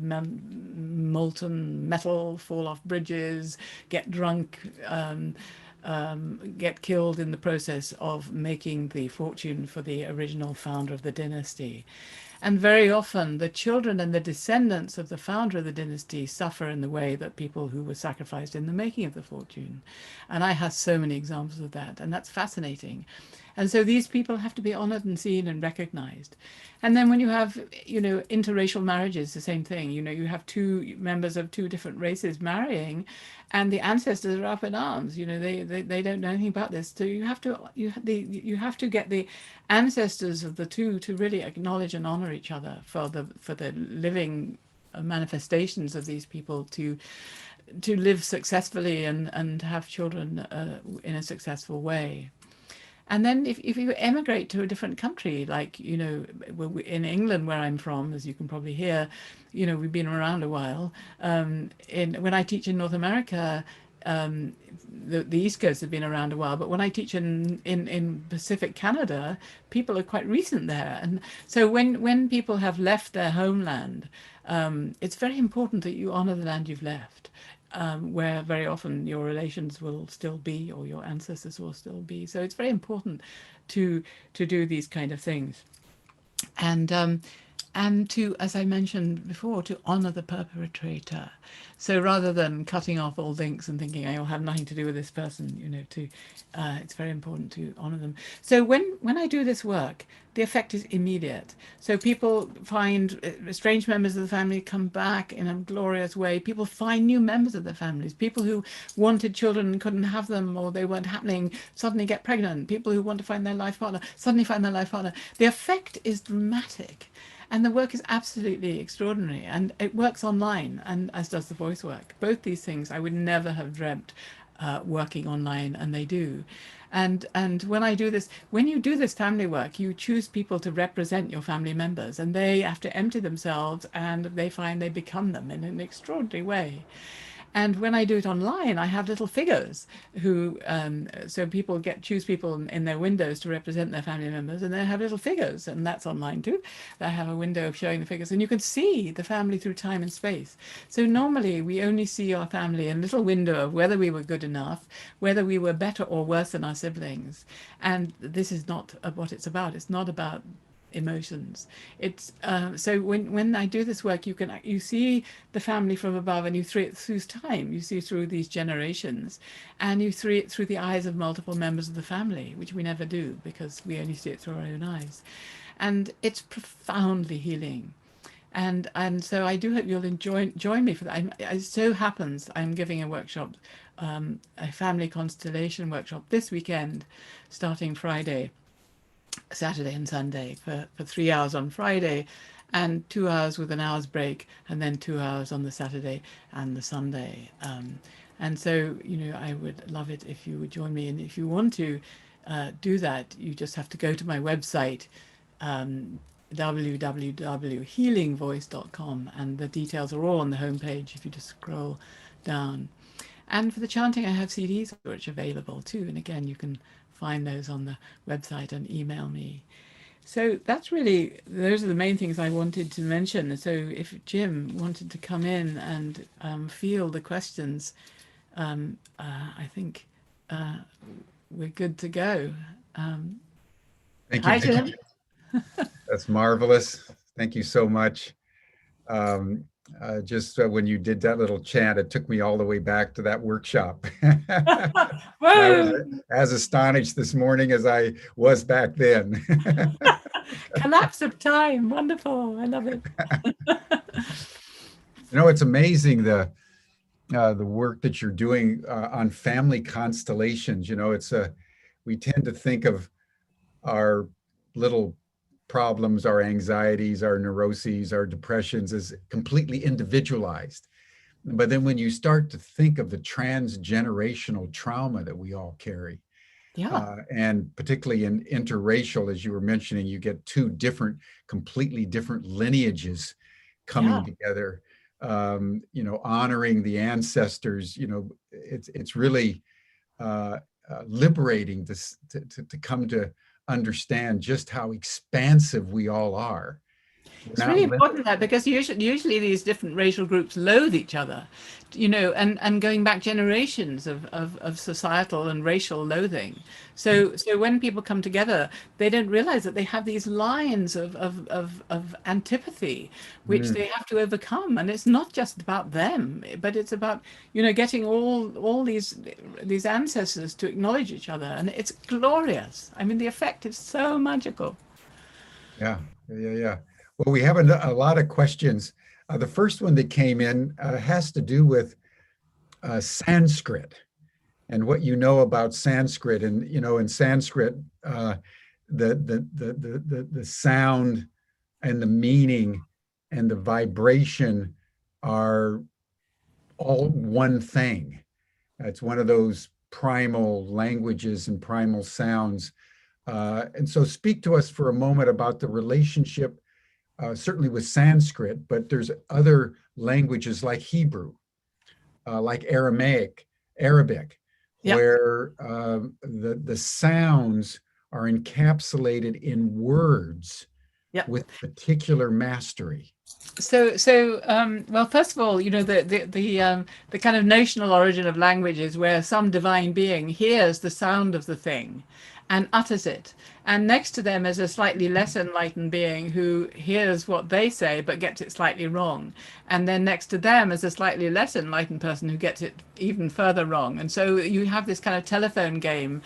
[SPEAKER 2] molten metal, fall off bridges, get drunk, get killed in the process of making the fortune for the original founder of the dynasty. And very often the children and the descendants of the founder of the dynasty suffer in the way that people who were sacrificed in the making of the fortune. And I have so many examples of that, and that's fascinating. And so these people have to be honored and seen and recognized. And then when you have, interracial marriages, the same thing. You have two members of two different races marrying, and the ancestors are up in arms. They don't know anything about this. So you have to get the ancestors of the two to really acknowledge and honor each other for the living manifestations of these people to live successfully and have children in a successful way. And then if you emigrate to a different country, like, in England, where I'm from, as you can probably hear, we've been around a while. When I teach in North America, the East Coast have been around a while, but when I teach in Pacific Canada, people are quite recent there. And so when people have left their homeland, it's very important that you honor the land you've left. Where very often your relations will still be, or your ancestors will still be. So it's very important to do these kind of things, and to, as I mentioned before, to honor the perpetrator. So rather than cutting off all links and thinking I'll have nothing to do with this person, it's very important to honor them. So when I do this work, the effect is immediate. So people find strange members of the family come back in a glorious way. People find new members of their families. People who wanted children and couldn't have them, or they weren't happening, suddenly get pregnant. People who want to find their life partner suddenly find their life partner. The effect is dramatic. And the work is absolutely extraordinary, and it works online, and as does the voice work. Both these things I would never have dreamt working online, and they do. And when I do this, when you do this family work, you choose people to represent your family members, and they have to empty themselves, and they find they become them in an extraordinary way. And when I do it online, I have little figures who, so people choose people in their windows to represent their family members, and they have little figures, and that's online too. They have a window of showing the figures, and you can see the family through time and space. So normally we only see our family in a little window of whether we were good enough, whether we were better or worse than our siblings. And this is not what it's about. It's not about emotions. It's so when I do this work, you see the family from above, and you see it through time. You see through these generations, and you see it through the eyes of multiple members of the family, which we never do because we only see it through our own eyes. And it's profoundly healing. And so I do hope you'll join me for that. It so happens I'm giving a workshop, a family constellation workshop this weekend, starting Friday, Saturday and Sunday, for 3 hours on Friday, and 2 hours with an hour's break, and then 2 hours on the Saturday and the Sunday. And so, I would love it if you would join me. And if you want to do that, you just have to go to my website, www.healingvoice.com, and the details are all on the homepage if you just scroll down. And for the chanting, I have CDs which are available too. And again, you can find those on the website and email me. So those are the main things I wanted to mention. So if Jim wanted to come in and field the questions, I think we're good to go.
[SPEAKER 1] Thank
[SPEAKER 2] Hi,
[SPEAKER 1] you.
[SPEAKER 2] Jim.
[SPEAKER 1] That's marvelous. Thank you so much. Just when you did that little chant, it took me all the way back to that workshop. I was
[SPEAKER 2] Whoa!
[SPEAKER 1] as astonished this morning as I was back then.
[SPEAKER 2] Collapse of time. Wonderful. I love it.
[SPEAKER 1] It's amazing the work that you're doing on family constellations. We tend to think of our little problems, our anxieties, our neuroses, our depressions as completely individualized. But then when you start to think of the transgenerational trauma that we all carry,
[SPEAKER 2] Yeah.
[SPEAKER 1] and particularly in interracial, as you were mentioning, you get two completely different lineages coming
[SPEAKER 2] Yeah.
[SPEAKER 1] together. Honoring the ancestors. It's really liberating to come to understand just how expansive we all are. We're
[SPEAKER 2] It's
[SPEAKER 1] not
[SPEAKER 2] really
[SPEAKER 1] lim-
[SPEAKER 2] important that because usually these different racial groups loathe each other, and going back generations of societal and racial loathing. So when people come together, they don't realize that they have these lines of antipathy, which
[SPEAKER 1] Mm,
[SPEAKER 2] they have to overcome. And it's not just about them, but it's about, getting all these ancestors to acknowledge each other. And it's glorious. I mean, the effect is so magical.
[SPEAKER 1] yeah, yeah. Well, we have a lot of questions. The first one that came in has to do with Sanskrit and what you know about Sanskrit. And in Sanskrit, the sound and the meaning and the vibration are all one thing. It's one of those primal languages and primal sounds. And so speak to us for a moment about the relationship, certainly with Sanskrit, but there's other languages like Hebrew, like Arabic,
[SPEAKER 2] Yep.
[SPEAKER 1] where the sounds are encapsulated in words
[SPEAKER 2] Yep.
[SPEAKER 1] with particular mastery.
[SPEAKER 2] Well, first of all, the kind of notional origin of language is where some divine being hears the sound of the thing and utters it. And next to them is a slightly less enlightened being who hears what they say but gets it slightly wrong. And then next to them is a slightly less enlightened person who gets it even further wrong. And so you have this kind of telephone game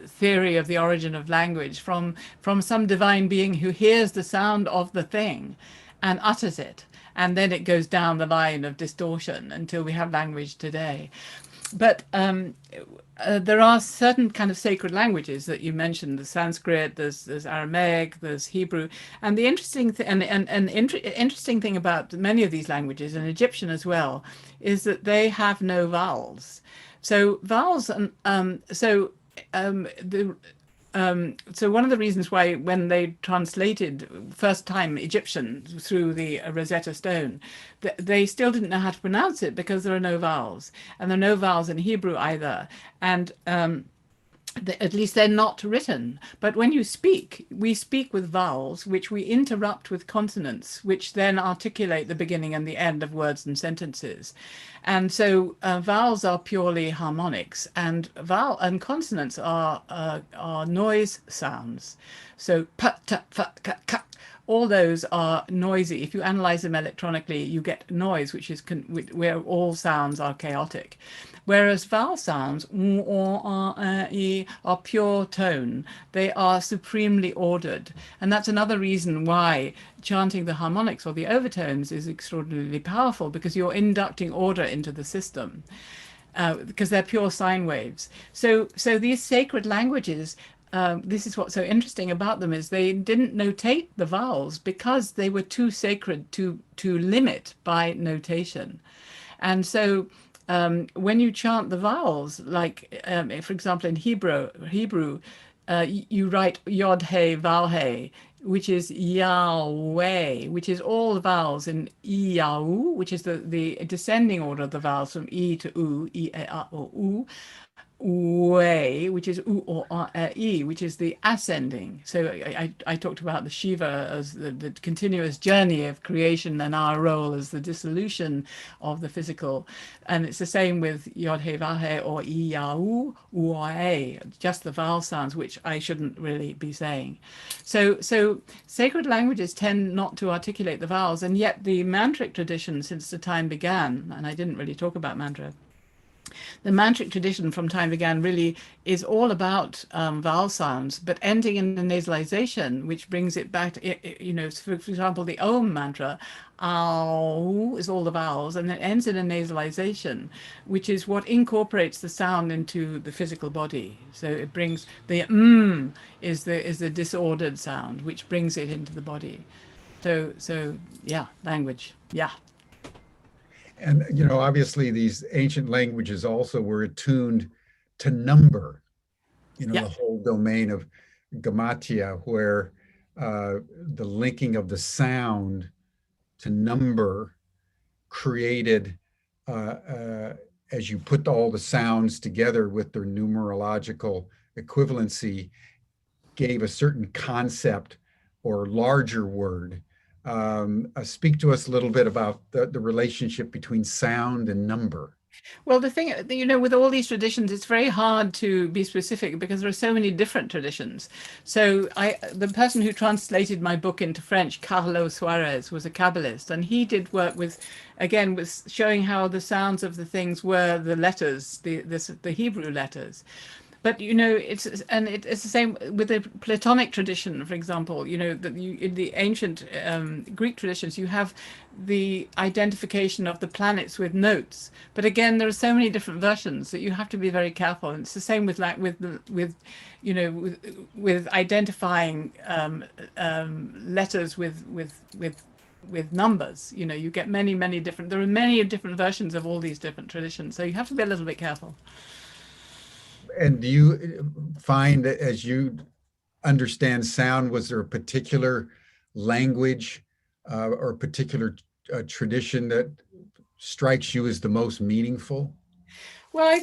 [SPEAKER 2] theory of the origin of language from some divine being who hears the sound of the thing and utters it. And then it goes down the line of distortion until we have language today. But there are certain kind of sacred languages that you mentioned. There's Sanskrit, there's Aramaic, there's Hebrew, and the interesting thing about many of these languages, and Egyptian as well, is that they have no vowels. So vowels, so one of the reasons why when they translated first time Egyptian through the Rosetta Stone, they still didn't know how to pronounce it because there are no vowels, and there are no vowels in Hebrew either. And at least they're not written. But when you speak, we speak with vowels, which we interrupt with consonants, which then articulate the beginning and the end of words and sentences. And so vowels are purely harmonics, and consonants are noise sounds. So p, t, f, k, k, all those are noisy. If you analyze them electronically, you get noise, which is where all sounds are chaotic. Whereas vowel sounds are pure tone. They are supremely ordered. And that's another reason why chanting the harmonics or the overtones is extraordinarily powerful, because you're inducting order into the system. Because they're pure sine waves. So these sacred languages this is what's so interesting about them is they didn't notate the vowels because they were too sacred to limit by notation. And so when you chant the vowels, like for example in Hebrew, you write Yod He Vav He, which is Yahweh, which is all the vowels in Yahu, which is the descending order of the vowels from E to U, E, A, A, O, U, way, which is u or e, which is the ascending. So I talked about the Shiva as the continuous journey of creation and our role as the dissolution of the physical. And it's the same with Yod He Vav He or I Ya U A, just the vowel sounds, which I shouldn't really be saying. So sacred languages tend not to articulate the vowels, and yet the mantric tradition since the time began, and I didn't really talk about mantra, the mantric tradition from time began really is all about vowel sounds, but ending in the nasalization, which brings it back to, for example, the Om mantra, ow is all the vowels, and it ends in a nasalization, which is what incorporates the sound into the physical body. So it brings the is the disordered sound, which brings it into the body. So yeah, language, yeah.
[SPEAKER 1] And, obviously these ancient languages also were attuned to number,
[SPEAKER 2] Yeah.
[SPEAKER 1] the whole domain of grammatia, where the linking of the sound to number created, as you put all the sounds together with their numerological equivalency, gave a certain concept or larger word. Speak to us a little bit about the relationship between sound and number.
[SPEAKER 2] Well, the thing, with all these traditions, it's very hard to be specific because there are so many different traditions. So the person who translated my book into French, Carlo Suarez, was a Kabbalist, and he did work with, again, with showing how the sounds of the things were the letters, the Hebrew letters. But it's the same with the Platonic tradition, for example. That in the ancient Greek traditions, you have the identification of the planets with notes. But again, there are so many different versions that you have to be very careful. And it's the same with with identifying letters with numbers. You get many different. There are many different versions of all these different traditions. So you have to be a little bit careful.
[SPEAKER 1] And do you find that as you understand sound, was there a particular language or a particular tradition that strikes you as the most meaningful?
[SPEAKER 2] Well,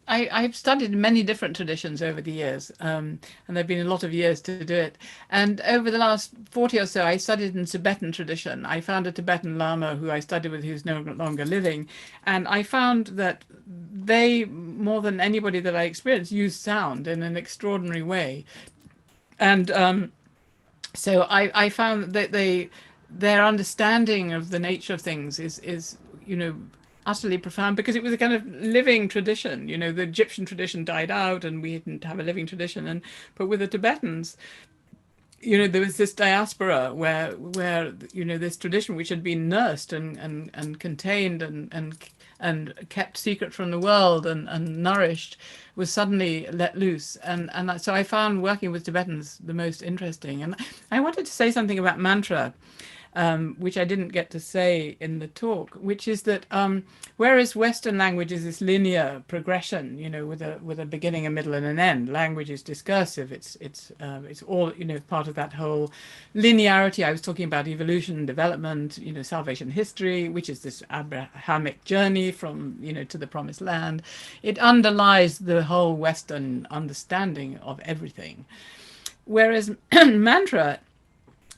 [SPEAKER 2] I've studied many different traditions over the years, and there've been a lot of years to do it. And over the last 40 or so, I studied in Tibetan tradition. I found a Tibetan Lama who I studied with who's no longer living, and I found that they, more than anybody that I experienced, used sound in an extraordinary way. And so I found that their understanding of the nature of things is utterly profound because it was a kind of living tradition. The Egyptian tradition died out and we didn't have a living tradition. But with the Tibetans, there was this diaspora where this tradition which had been nursed and contained and kept secret from the world and nourished was suddenly let loose. And so I found working with Tibetans the most interesting. And I wanted to say something about mantra, which I didn't get to say in the talk, which is that whereas Western language is this linear progression, with a beginning, a middle, and an end, language is discursive. It's all part of that whole linearity. I was talking about evolution, development, salvation history, which is this Abrahamic journey from to the promised land. It underlies the whole Western understanding of everything, whereas mantra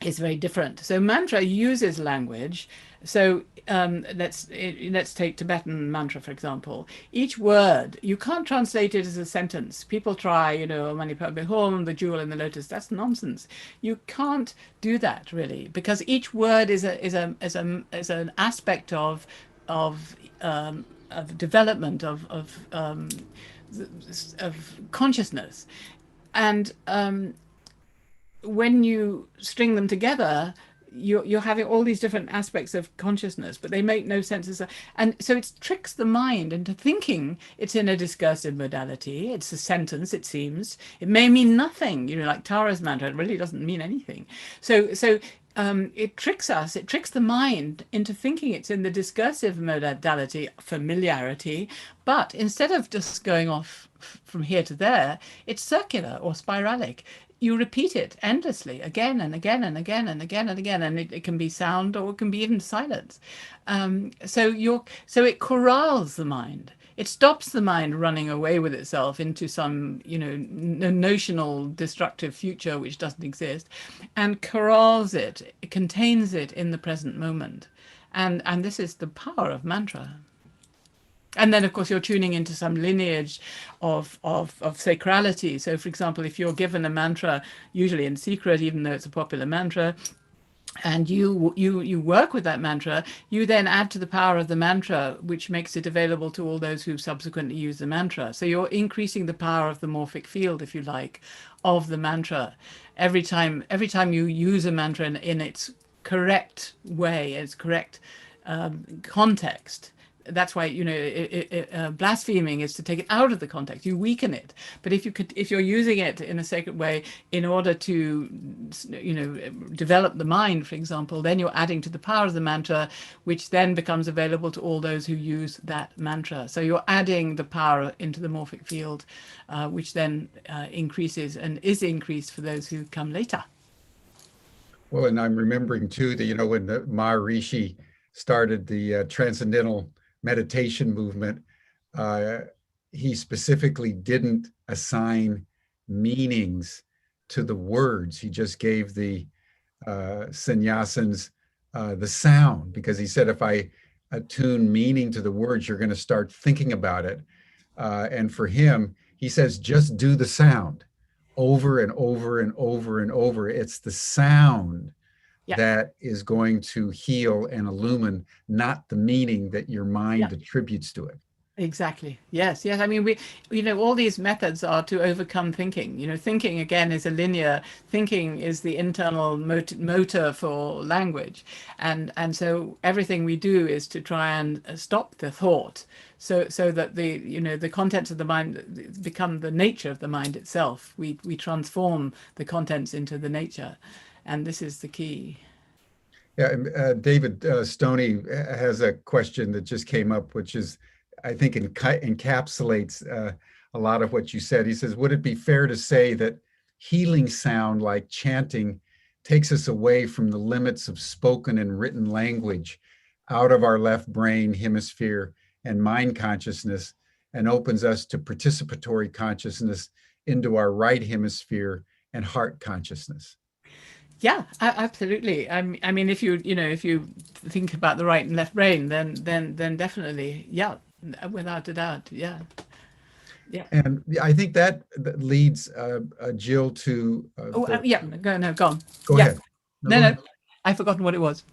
[SPEAKER 2] is very different. So mantra uses language. So let's take Tibetan mantra, for example. Each word, you can't translate it as a sentence. People try, Mani Padme Hum, the jewel in the lotus. That's nonsense. You can't do that really, because each word is an aspect of development of consciousness, and when you string them together, you're having all these different aspects of consciousness, but they make no sense and so it tricks the mind into thinking it's in a discursive modality. It's a sentence, it seems. It may mean nothing, like Tara's mantra. It really doesn't mean anything. So it tricks us, it tricks the mind into thinking it's in the discursive modality, familiarity, but instead of just going off from here to there, it's circular or spiralic. You repeat it endlessly, again and again and again and again and again, and it can be sound or it can be even silence. So it corrals the mind. It stops the mind running away with itself into some, notional destructive future which doesn't exist, and corrals it, it contains it in the present moment. And this is the power of mantra. And then, of course, you're tuning into some lineage of sacrality. So, for example, if you're given a mantra, usually in secret, even though it's a popular mantra, and you work with that mantra, you then add to the power of the mantra, which makes it available to all those who subsequently use the mantra. So you're increasing the power of the morphic field, if you like, of the mantra. Every time you use a mantra in its correct way, its correct context. That's why blaspheming is to take it out of the context. You weaken it. But if you're using it in a sacred way in order to develop the mind, for example, then you're adding to the power of the mantra, which then becomes available to all those who use that mantra. So you're adding the power into the morphic field, which then increases and is increased for those who come later.
[SPEAKER 1] Well, and I'm remembering too that when the Maharishi started the transcendental meditation movement, he specifically didn't assign meanings to the words. He just gave the sannyasins the sound, because he said, if I attune meaning to the words, you're going to start thinking about it. And for him, he says, just do the sound over and over and over and over. It's the sound that is going to heal and illumine, not the meaning that your mind attributes to it.
[SPEAKER 2] Exactly. Yes. I mean, all these methods are to overcome thinking. Thinking again is a linear. Thinking is the internal motor for language, and so everything we do is to try and stop the thought, so that the contents of the mind become the nature of the mind itself. We transform the contents into the nature, and this is the key.
[SPEAKER 1] Yeah, and David Stoney has a question that just came up, which is, I think, encapsulates a lot of what you said. He says, would it be fair to say that healing sound like chanting takes us away from the limits of spoken and written language, out of our left brain hemisphere and mind consciousness, and opens us to participatory consciousness into our right hemisphere and heart consciousness?
[SPEAKER 2] Yeah, absolutely. I mean, if you think about the right and left brain, then definitely, yeah, without a doubt, yeah.
[SPEAKER 1] And I think that leads Jill to.
[SPEAKER 2] Go on.
[SPEAKER 1] Go ahead.
[SPEAKER 2] No, I've forgotten what it was.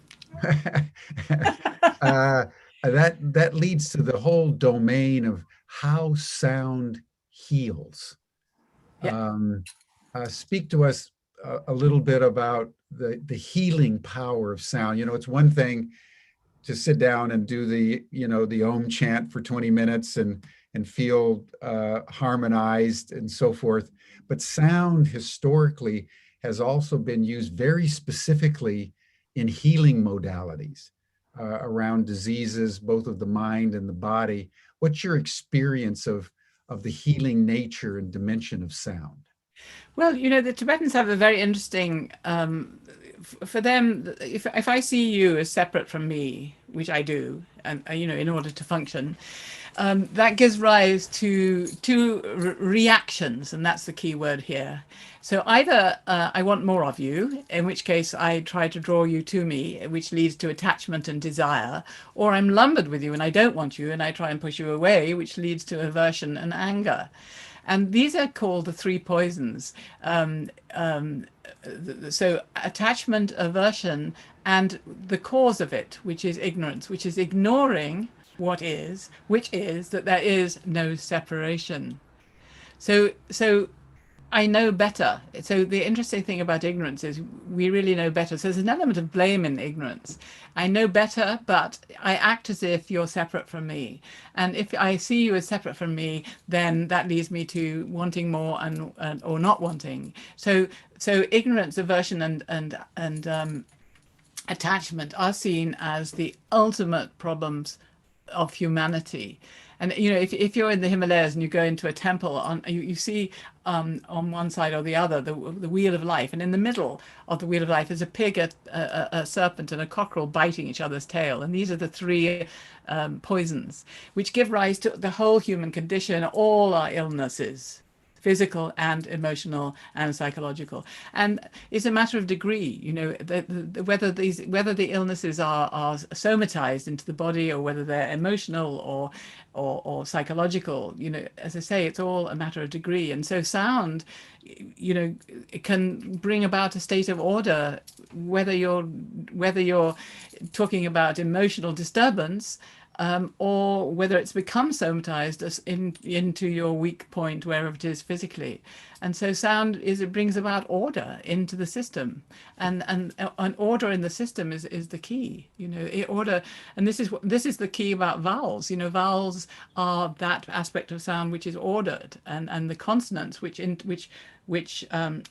[SPEAKER 1] That leads to the whole domain of how sound heals. Speak to us a little bit about the healing power of sound. It's one thing to sit down and do the Om chant for 20 minutes and feel harmonized and so forth. But sound historically has also been used very specifically in healing modalities around diseases, both of the mind and the body. What's your experience of the healing nature and dimension of sound?
[SPEAKER 2] Well, the Tibetans have a very interesting, for them, if I see you as separate from me, which I do, and in order to function, that gives rise to two reactions, and that's the key word here. So either I want more of you, in which case I try to draw you to me, which leads to attachment and desire, or I'm lumbered with you and I don't want you and I try and push you away, which leads to aversion and anger. And these are called the three poisons. So attachment, aversion, and the cause of it, which is ignorance, which is ignoring what is, which is that there is no separation. So I know better. So the interesting thing about ignorance is we really know better. So there's an element of blame in ignorance. I know better, but I act as if you're separate from me. And if I see you as separate from me, then that leads me to wanting more and or not wanting. So ignorance, aversion, and attachment are seen as the ultimate problems of humanity. And you know, if you're in the Himalayas and you go into a temple, you see on one side or the other the wheel of life, and in the middle of the wheel of life is a pig, a serpent, and a cockerel biting each other's tail. And these are the three poisons which give rise to the whole human condition, all our illnesses, physical and emotional and psychological. And it's a matter of degree, you know, whether the illnesses are somatized into the body or whether they're emotional or psychological. You know, as I say, it's all a matter of degree. And so sound, you know, it can bring about a state of order, whether you're talking about emotional disturbance, or whether it's become somatized into your weak point, wherever it is physically. And so sound it brings about order into the system, and an order in the system is the key. You know, order, and this is the key about vowels. You know, vowels are that aspect of sound which is ordered, and the consonants which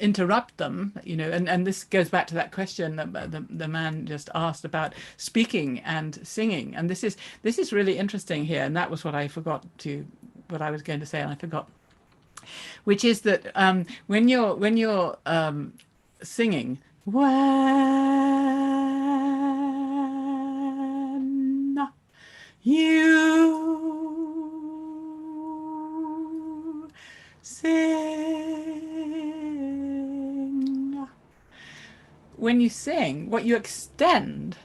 [SPEAKER 2] interrupt them, you know, and this goes back to that question that the man just asked about speaking and singing, and this is really interesting here, and that was what I was going to say, and I forgot, which is that when you're singing, when you sing. When you sing, what you extend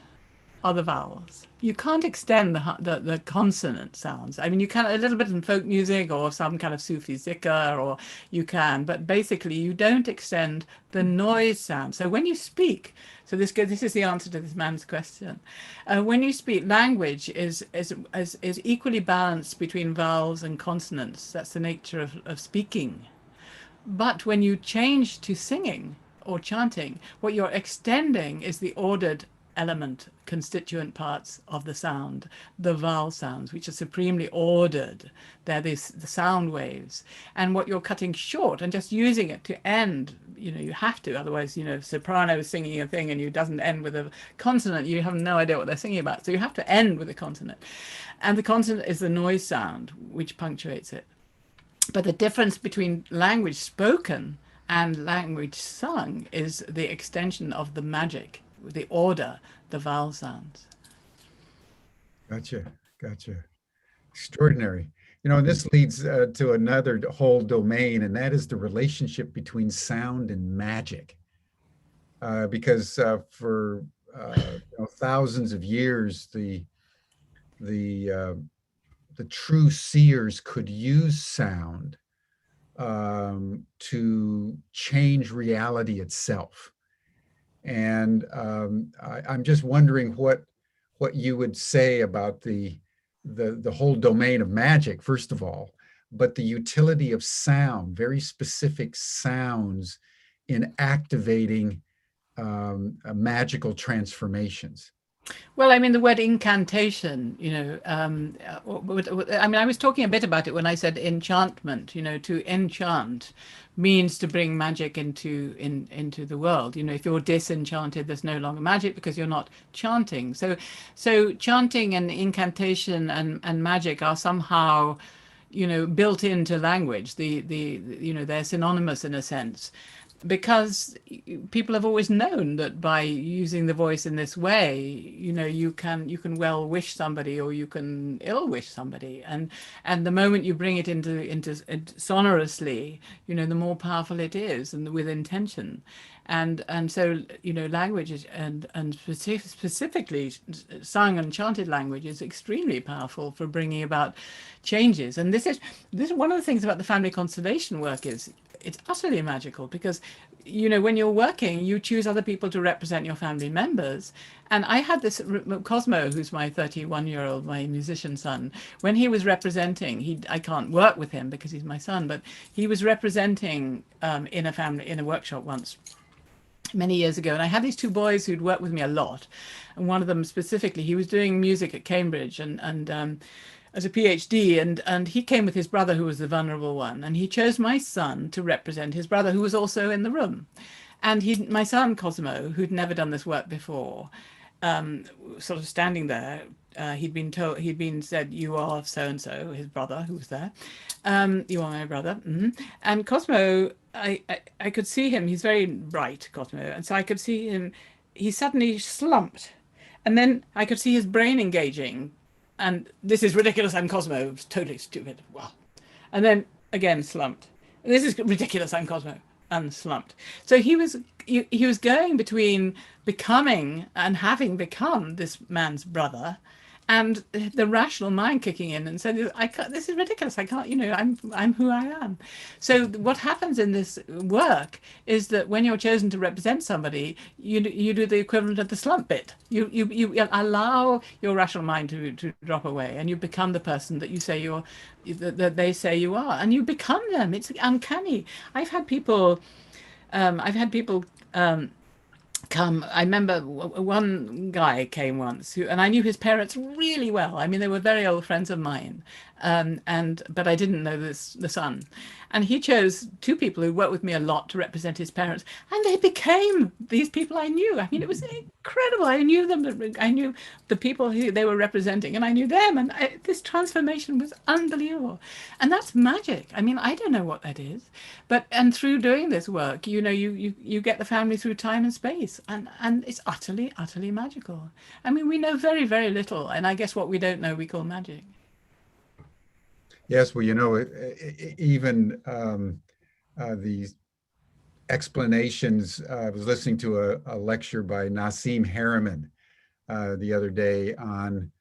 [SPEAKER 2] are the vowels. You can't extend the consonant sounds. I mean, you can a little bit in folk music or some kind of Sufi zikr, or you can, but basically you don't extend the noise sound. So when you speak, so this is the answer to this man's question. When you speak, language is equally balanced between vowels and consonants. That's the nature of speaking. But when you change to singing or chanting, what you're extending is the ordered element, constituent parts of the sound, the vowel sounds, which are supremely ordered. They're the sound waves. And what you're cutting short and just using it to end, you know, you have to, otherwise, you know, soprano is singing a thing and you doesn't end with a consonant, you have no idea what they're singing about. So you have to end with a consonant. And the consonant is the noise sound, which punctuates it. But the difference between language spoken and language sung is the extension of the magic, the order, the vowel sounds.
[SPEAKER 1] Gotcha. Gotcha. Extraordinary. You know, and this leads to another whole domain, and that is the relationship between sound and magic. Because for thousands of years, the uh, the true seers could use sound to change reality itself. And I'm just wondering what you would say about the whole domain of magic, first of all, but the utility of sound, very specific sounds in activating magical transformations.
[SPEAKER 2] Well, I mean, the word incantation, you know, I mean, I was talking a bit about it when I said enchantment, you know, to enchant means to bring magic into the world. You know, if you're disenchanted, there's no longer magic because you're not chanting. So chanting and incantation and magic are somehow, you know, built into language. You know, they're synonymous in a sense, because people have always known that by using the voice in this way, you know, you can well wish somebody or you can ill wish somebody, and the moment you bring it into sonorously, you know, the more powerful it is, and with intention. And so, you know, language is, and specifically sung and chanted language is extremely powerful for bringing about changes. And this is one of the things about the family constellation work it's utterly magical because, when you're working, you choose other people to represent your family members. And I had this Cosmo, who's my 31-year-old, my musician son. When he was representing, I can't work with him because he's my son, but he was representing in a workshop once, many years ago. And I had these two boys who'd worked with me a lot. And one of them specifically, he was doing music at Cambridge and as a PhD, and he came with his brother, who was the vulnerable one, and he chose my son to represent his brother, who was also in the room. And my son Cosmo, who'd never done this work before, sort of standing there, he'd been said, "You are so and so," his brother, who was there. "You are my brother." And Cosmo, I could see him. He's very bright, Cosmo, and so I could see him. He suddenly slumped, and then I could see his brain engaging. And "This is ridiculous, I'm Cosmo." It was totally stupid. Wow. And then again slumped. "This is ridiculous, I'm Cosmo," and slumped. So he was going between becoming and having become this man's brother, and the rational mind kicking in and said, "This is ridiculous. I can't. I'm who I am." So what happens in this work is that when you're chosen to represent somebody, you do the equivalent of the slump bit. You allow your rational mind to drop away, and you become the person that that they say you are, and you become them. It's uncanny. I've had people come. I remember one guy came once and I knew his parents really well. I mean, they were very old friends of mine, but I didn't know the son. And he chose two people who worked with me a lot to represent his parents, and they became these people I knew. I mean, it was incredible. I knew them. I knew the people who they were representing, and I knew them. And this transformation was unbelievable. And that's magic. I mean, I don't know what that is, and through doing this work, you get the family through time and space, and it's utterly, utterly magical. I mean, we know very, very little, and I guess what we don't know we call magic.
[SPEAKER 1] Yes, well, even these explanations. I was listening to a lecture by Nassim Harriman the other day on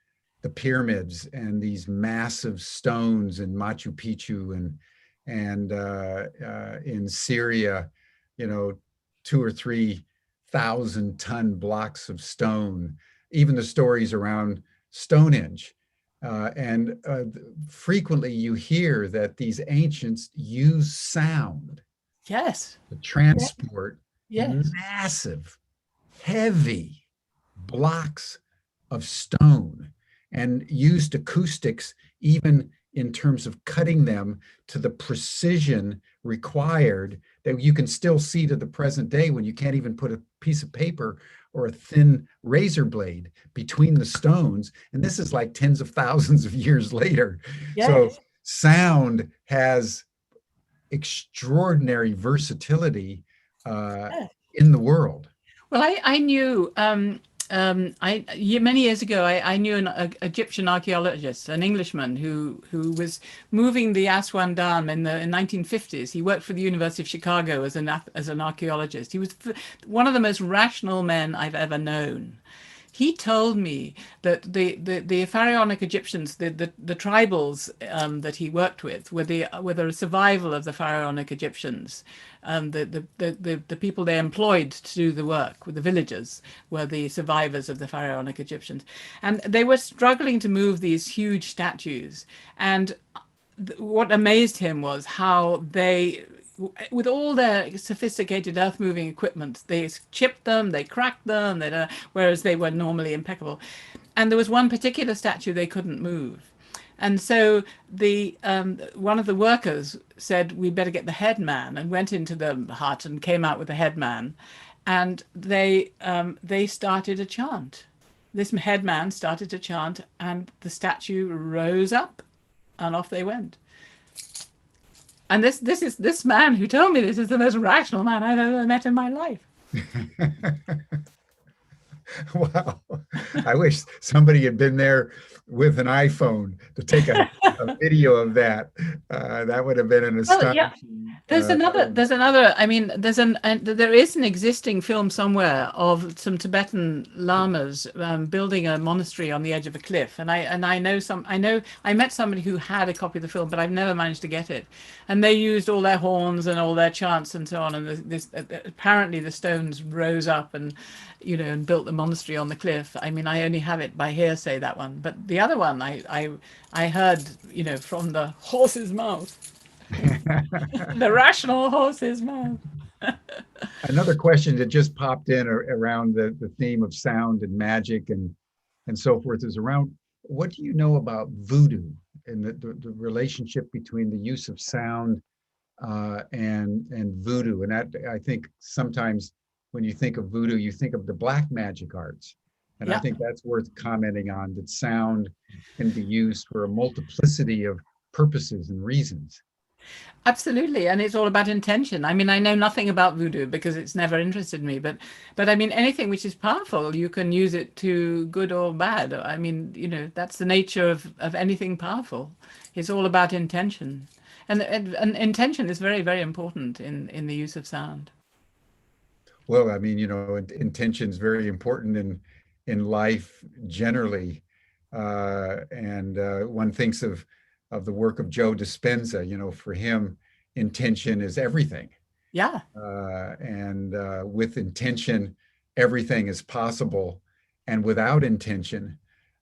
[SPEAKER 1] the pyramids and these massive stones in Machu Picchu and in Syria, 2 or 3,000-ton blocks of stone. Even the stories around Stonehenge. And frequently you hear that these ancients use sound.
[SPEAKER 2] Yes.
[SPEAKER 1] To transport
[SPEAKER 2] Yes.
[SPEAKER 1] massive, heavy blocks of stone, and used acoustics even in terms of cutting them to the precision required that you can still see to the present day when you can't even put a piece of paper or a thin razor blade between the stones. And this is like tens of thousands of years later.
[SPEAKER 2] Yes.
[SPEAKER 1] So sound has extraordinary versatility in the world.
[SPEAKER 2] Well, I knew many years ago. I knew an Egyptian archaeologist, an Englishman who was moving the Aswan Dam in the 1950s. He worked for the University of Chicago as an archaeologist. He was one of the most rational men I've ever known. He told me that the pharaonic Egyptians, the tribals that he worked with, were the survival of the pharaonic Egyptians. The people they employed to do the work, with the villagers, were the survivors of the pharaonic Egyptians, and they were struggling to move these huge statues. And what amazed him was how they, with all their sophisticated earth-moving equipment, they chipped them, they cracked them, whereas they were normally impeccable. And there was one particular statue they couldn't move. And so one of the workers said, "We better get the head man," and went into the hut and came out with the head man. And they started a chant. This head man started to chant, and the statue rose up, and off they went. And this man who told me this is the most rational man I've ever met in my life.
[SPEAKER 1] Wow. I wish somebody had been there with an iPhone to take a video of that. That would have been an
[SPEAKER 2] Well, yeah.
[SPEAKER 1] astonishing.
[SPEAKER 2] I mean, there is an existing film somewhere of some Tibetan lamas building a monastery on the edge of a cliff, and I met somebody who had a copy of the film, but I've never managed to get it. And they used all their horns and all their chants and so on, and apparently the stones rose up and, and built the monastery on the cliff. I mean, I only have it by hearsay, that one, but the other one I heard, from the horse's mouth. The rational horse's mouth.
[SPEAKER 1] Another question that just popped in around the theme of sound and magic and so forth is around, what do you know about voodoo and the relationship between the use of sound and voodoo? And that, I think sometimes when you think of voodoo, you think of the black magic arts. And I think that's worth commenting on, that sound can be used for a multiplicity of purposes and reasons.
[SPEAKER 2] Absolutely, and it's all about intention. I mean, I know nothing about voodoo because it's never interested me, but I mean, anything which is powerful, you can use it to good or bad. I mean, that's the nature of anything powerful. It's all about intention, and intention is very, very important in the use of sound.
[SPEAKER 1] Well, I mean, intention is very important in life generally. And one thinks of the work of Joe Dispenza. For him, intention is everything.
[SPEAKER 2] Yeah.
[SPEAKER 1] And with intention, everything is possible. And without intention,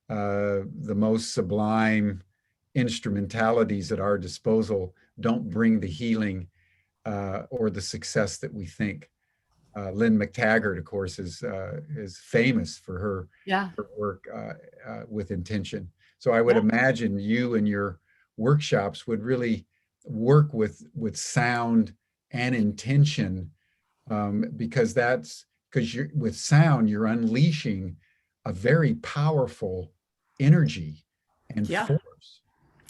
[SPEAKER 1] the most sublime instrumentalities at our disposal don't bring the healing or the success that we think. Lynn McTaggart, of course, is famous for her work with intention. So I would imagine you and your workshops would really work with sound and intention, because with sound you're unleashing a very powerful energy and force.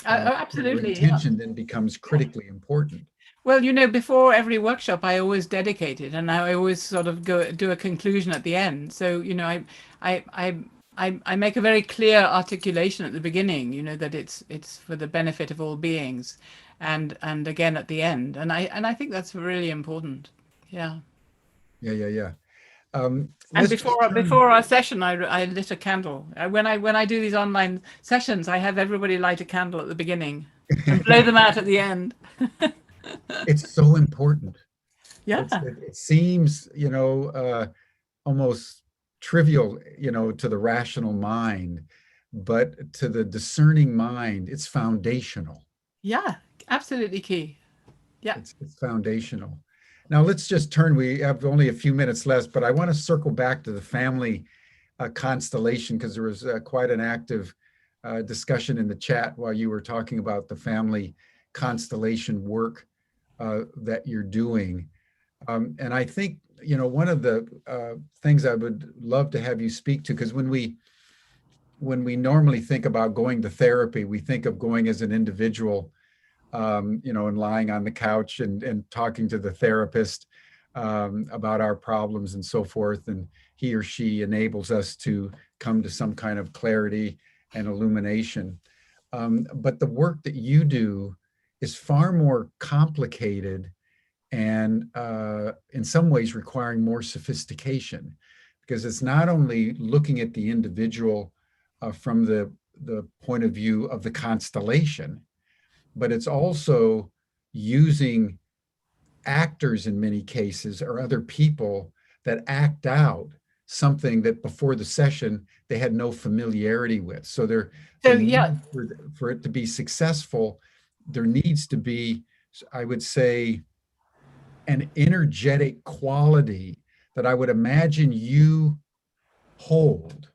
[SPEAKER 2] Absolutely.
[SPEAKER 1] Intention then becomes critically important.
[SPEAKER 2] Well, before every workshop, I always dedicate it, and I always sort of do a conclusion at the end. So, I make a very clear articulation at the beginning, that it's for the benefit of all beings, and again at the end, and I think that's really important. Yeah.
[SPEAKER 1] Yeah.
[SPEAKER 2] And before our session, I lit a candle. When I do these online sessions, I have everybody light a candle at the beginning and blow them out at the end.
[SPEAKER 1] It's so important.
[SPEAKER 2] Yeah.
[SPEAKER 1] It seems, almost trivial, to the rational mind, but to the discerning mind, it's foundational.
[SPEAKER 2] Yeah, absolutely key. Yeah.
[SPEAKER 1] It's foundational. Now let's just turn, we have only a few minutes left, but I want to circle back to the family constellation, because there was quite an active discussion in the chat while you were talking about the family constellation work that you're doing. And I think, one of the things I would love to have you speak to, because when we normally think about going to therapy, we think of going as an individual, and lying on the couch and talking to the therapist about our problems and so forth. And he or she enables us to come to some kind of clarity and illumination. But the work that you do is far more complicated and in some ways requiring more sophistication, because it's not only looking at the individual from the point of view of the constellation, but it's also using actors in many cases, or other people that act out something that before the session they had no familiarity with. So for it to be successful, there needs to be, I would say, an energetic quality that I would imagine you hold,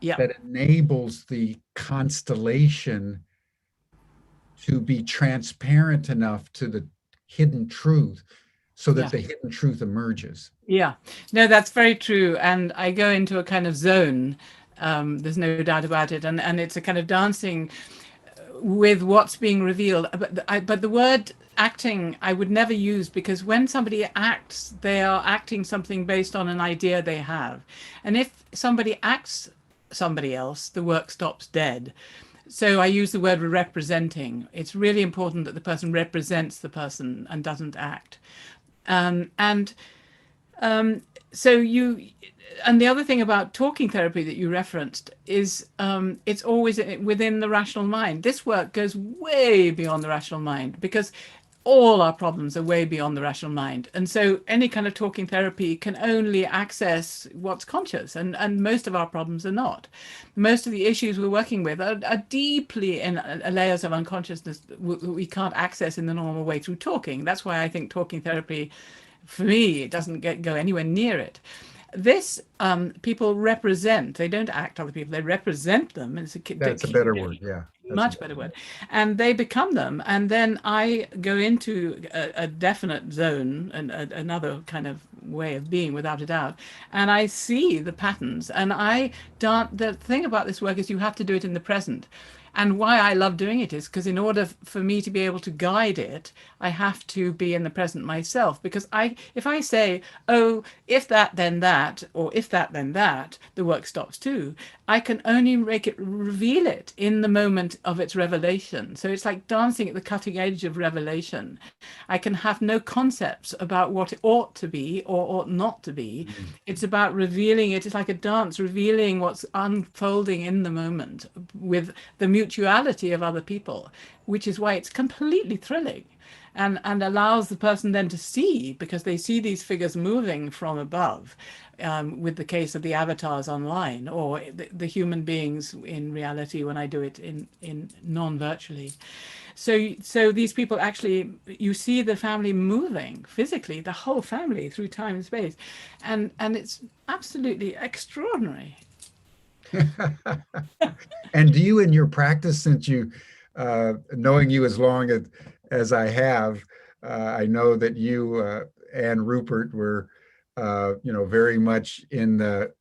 [SPEAKER 1] that enables the constellation to be transparent enough to the hidden truth, so that the hidden truth emerges.
[SPEAKER 2] Yeah, no, that's very true. And I go into a kind of zone. There's no doubt about it. And it's a kind of dancing. with what's being revealed. But the word acting I would never use, because when somebody acts, they are acting something based on an idea they have. And if somebody acts somebody else, the work stops dead. So I use the word representing. It's really important that the person represents the person and doesn't act. And so you, and the other thing about talking therapy that you referenced is it's always within the rational mind. This work goes way beyond the rational mind, because all our problems are way beyond the rational mind. And so any kind of talking therapy can only access what's conscious, and most of our problems are not. Most of the issues we're working with are deeply in layers of unconsciousness that we can't access in the normal way through talking. That's why I think talking therapy, for me, it doesn't go anywhere near it. This people represent. They don't act other people. They represent them.
[SPEAKER 1] That's a better word. Yeah.
[SPEAKER 2] Much better word. And they become them. And then I go into a definite zone, and another kind of way of being, without a doubt. And I see the patterns. And the thing about this work is you have to do it in the present. And why I love doing it is because in order for me to be able to guide it, I have to be in the present myself. Because if I say, oh, if that, then that, or if that, then that, the work stops too. I can only reveal it in the moment of its revelation. So it's like dancing at the cutting edge of revelation. I can have no concepts about what it ought to be or ought not to be. Mm-hmm. It's about revealing it. It's like a dance, revealing what's unfolding in the moment with the mutuality of other people, which is why it's completely thrilling. And allows the person then to see, because they see these figures moving from above, with the case of the avatars online, or the human beings in reality when I do it in non-virtually. So these people actually, you see the family moving physically, the whole family through time and space, and it's absolutely extraordinary.
[SPEAKER 1] And do you, in your practice, since you, knowing you as long as I have, I know that you and Rupert were, very much in the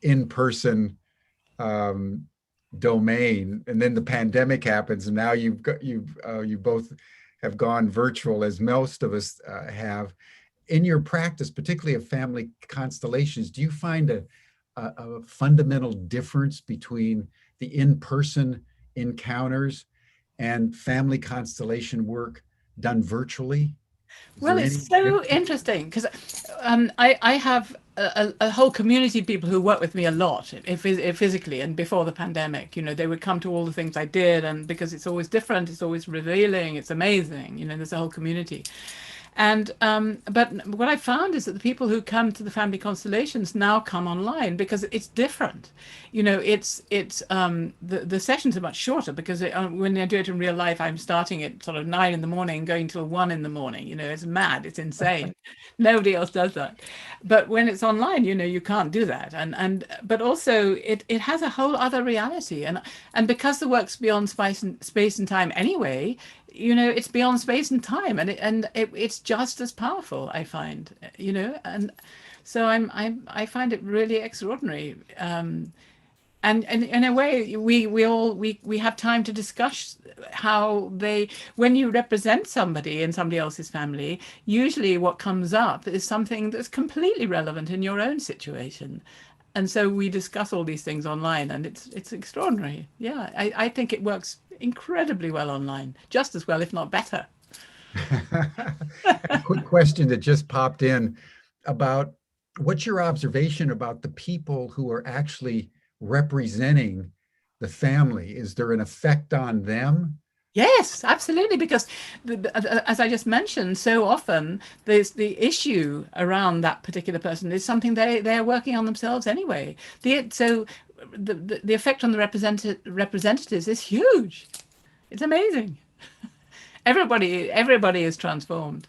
[SPEAKER 1] in-person domain, and then the pandemic happens, and now you both have gone virtual, as most of us have. In your practice, particularly of family constellations, do you find a fundamental difference between the in-person encounters and family constellation work done virtually?
[SPEAKER 2] Well, it's so interesting because I have a whole community of people who work with me a lot physically, and before the pandemic, they would come to all the things I did, and because it's always different, it's always revealing, it's amazing, there's a whole community. And but what I found is that the people who come to the family constellations now come online because it's different. It's the sessions are much shorter because when I do it in real life, I'm starting at sort of 9 in the morning, going till 1 in the morning. It's mad, it's insane. Nobody else does that. But when it's online, you can't do that. But also it has a whole other reality. And because the work's beyond space and time anyway, it's beyond space and time, and it's just as powerful, I find, and so I find it really extraordinary. And in a way, we have time to discuss how when you represent somebody in somebody else's family, usually what comes up is something that's completely relevant in your own situation. And so we discuss all these things online, and it's extraordinary. Yeah, I think it works incredibly well online, just as well, if not better.
[SPEAKER 1] A quick question that just popped in about what's your observation about the people who are actually representing the family? Is there an effect on them?
[SPEAKER 2] Yes, absolutely, because as I just mentioned, so often there's the issue around that particular person is something they're working on themselves anyway. So the effect on the representatives is huge. It's amazing. Everybody is transformed.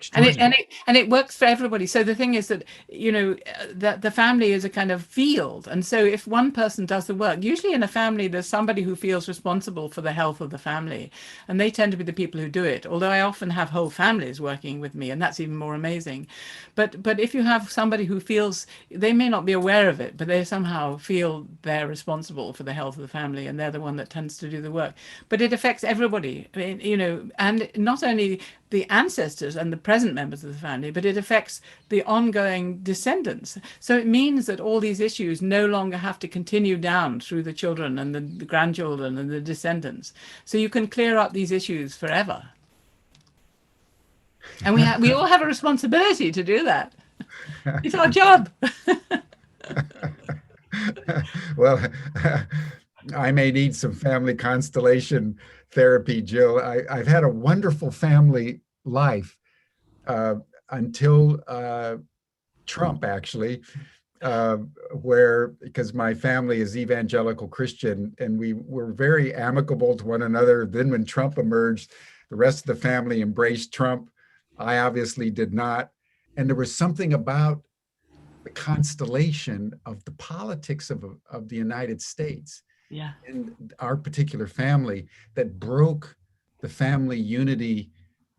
[SPEAKER 1] extraordinary.
[SPEAKER 2] And it works for everybody. So the thing is that, that the family is a kind of field. And so if one person does the work, usually in a family, there's somebody who feels responsible for the health of the family. And they tend to be the people who do it. Although I often have whole families working with me, and that's even more amazing. But if you have somebody who feels, they may not be aware of it, but they somehow feel they're responsible for the health of the family, and they're the one that tends to do the work. But it affects everybody, I mean, and not only the ancestors and the present members of the family, but it affects the ongoing descendants. So it means that all these issues no longer have to continue down through the children and the grandchildren and the descendants. So you can clear up these issues forever. And we all have a responsibility to do that. It's our job.
[SPEAKER 1] Well, I may need some family constellation therapy, Jill. I've had a wonderful family life until Trump, actually, because my family is evangelical Christian, and we were very amicable to one another. Then when Trump emerged, the rest of the family embraced Trump. I obviously did not. And there was something about the constellation of the politics of the United States and our particular family that broke the family unity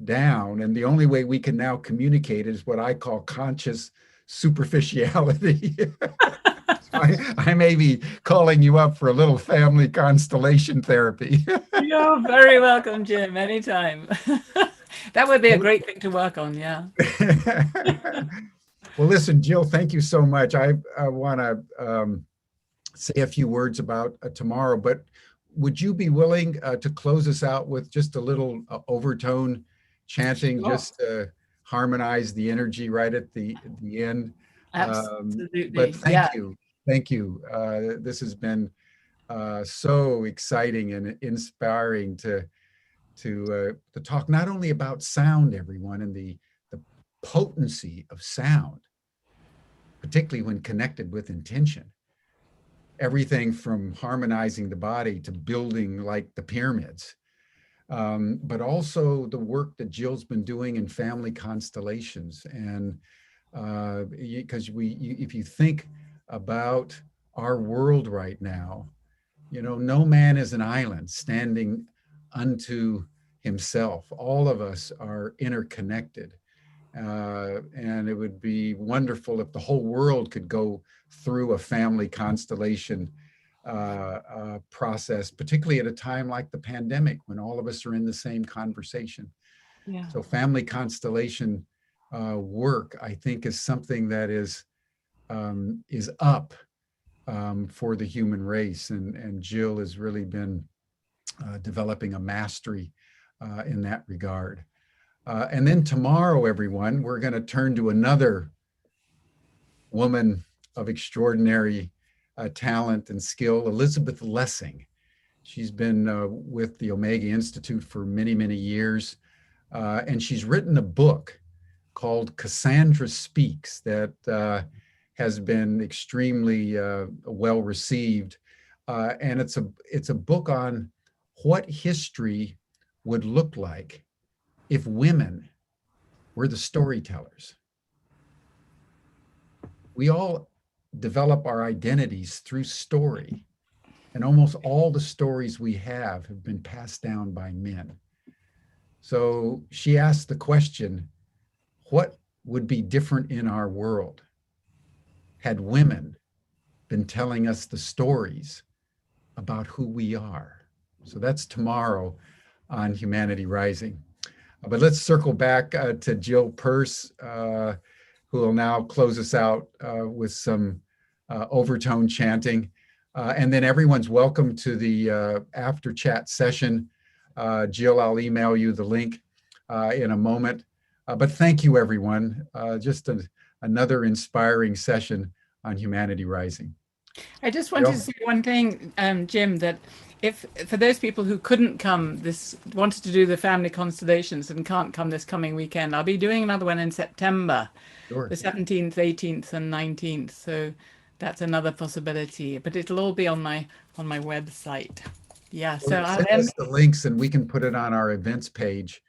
[SPEAKER 1] down. And the only way we can now communicate is what I call conscious superficiality. So I may be calling you up for a little family constellation therapy.
[SPEAKER 2] You're very welcome, Jim, anytime. That would be a great thing to work on, yeah.
[SPEAKER 1] Well, listen, Jill, thank you so much. I want to say a few words about tomorrow, but would you be willing to close us out with just a little overtone chanting, just to harmonize the energy right at the end?
[SPEAKER 2] Absolutely.
[SPEAKER 1] But thank you. Thank you. This has been so exciting and inspiring to talk not only about sound, everyone, and the potency of sound, particularly when connected with intention. Everything from harmonizing the body to building like the pyramids, but also the work that Jill's been doing in family constellations. And because if you think about our world right now, no man is an island standing unto himself. All of us are interconnected. And it would be wonderful if the whole world could go through a family constellation process, particularly at a time like the pandemic when all of us are in the same conversation.
[SPEAKER 2] Yeah.
[SPEAKER 1] So family constellation work, I think, is something that is up for the human race. And Jill has really been developing a mastery in that regard. And then tomorrow, everyone, we're going to turn to another woman of extraordinary talent and skill, Elizabeth Lessing. She's been with the Omega Institute for many, many years. And she's written a book called Cassandra Speaks that has been extremely well received. And it's a book on what history would look like if women were the storytellers. We all develop our identities through story, and almost all the stories we have been passed down by men. So she asked the question, what would be different in our world had women been telling us the stories about who we are? So that's tomorrow on Humanity Rising. But let's circle back to Jill Purce, who will now close us out with some overtone chanting. And then everyone's welcome to the after chat session. Jill, I'll email you the link in a moment. But thank you, everyone. Just another inspiring session on Humanity Rising.
[SPEAKER 2] I just wanted to say one thing, Jim, that if for those people who couldn't come wanted to do the family constellations and can't come this coming weekend, I'll be doing another one in September, the 17th, 18th, and 19th. So that's another possibility, but it'll all be on my website. Yeah, so
[SPEAKER 1] send us the links and we can put it on our events page.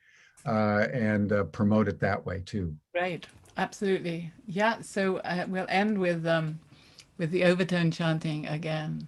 [SPEAKER 1] and promote it that way too.
[SPEAKER 2] Right. Absolutely. Yeah. So we'll end with the overtone chanting again.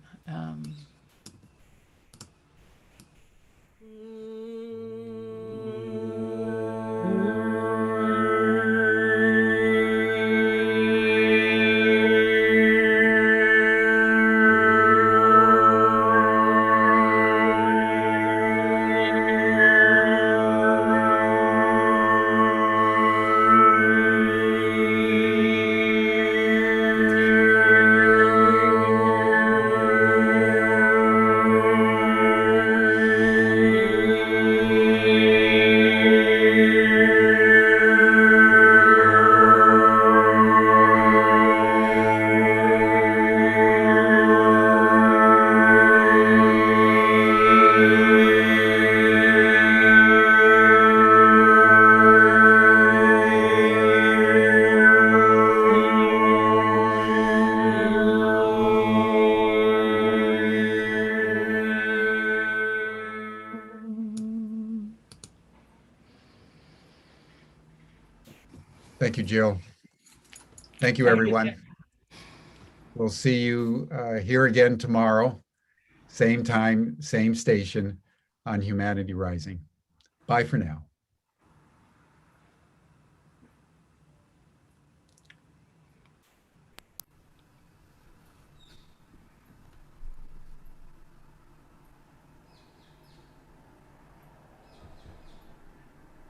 [SPEAKER 1] Thank you, Jill. Thank you,
[SPEAKER 2] Thank you,
[SPEAKER 1] everyone.
[SPEAKER 2] Jim.
[SPEAKER 1] We'll see you here again tomorrow, same time, same station on Humanity Rising. Bye for now.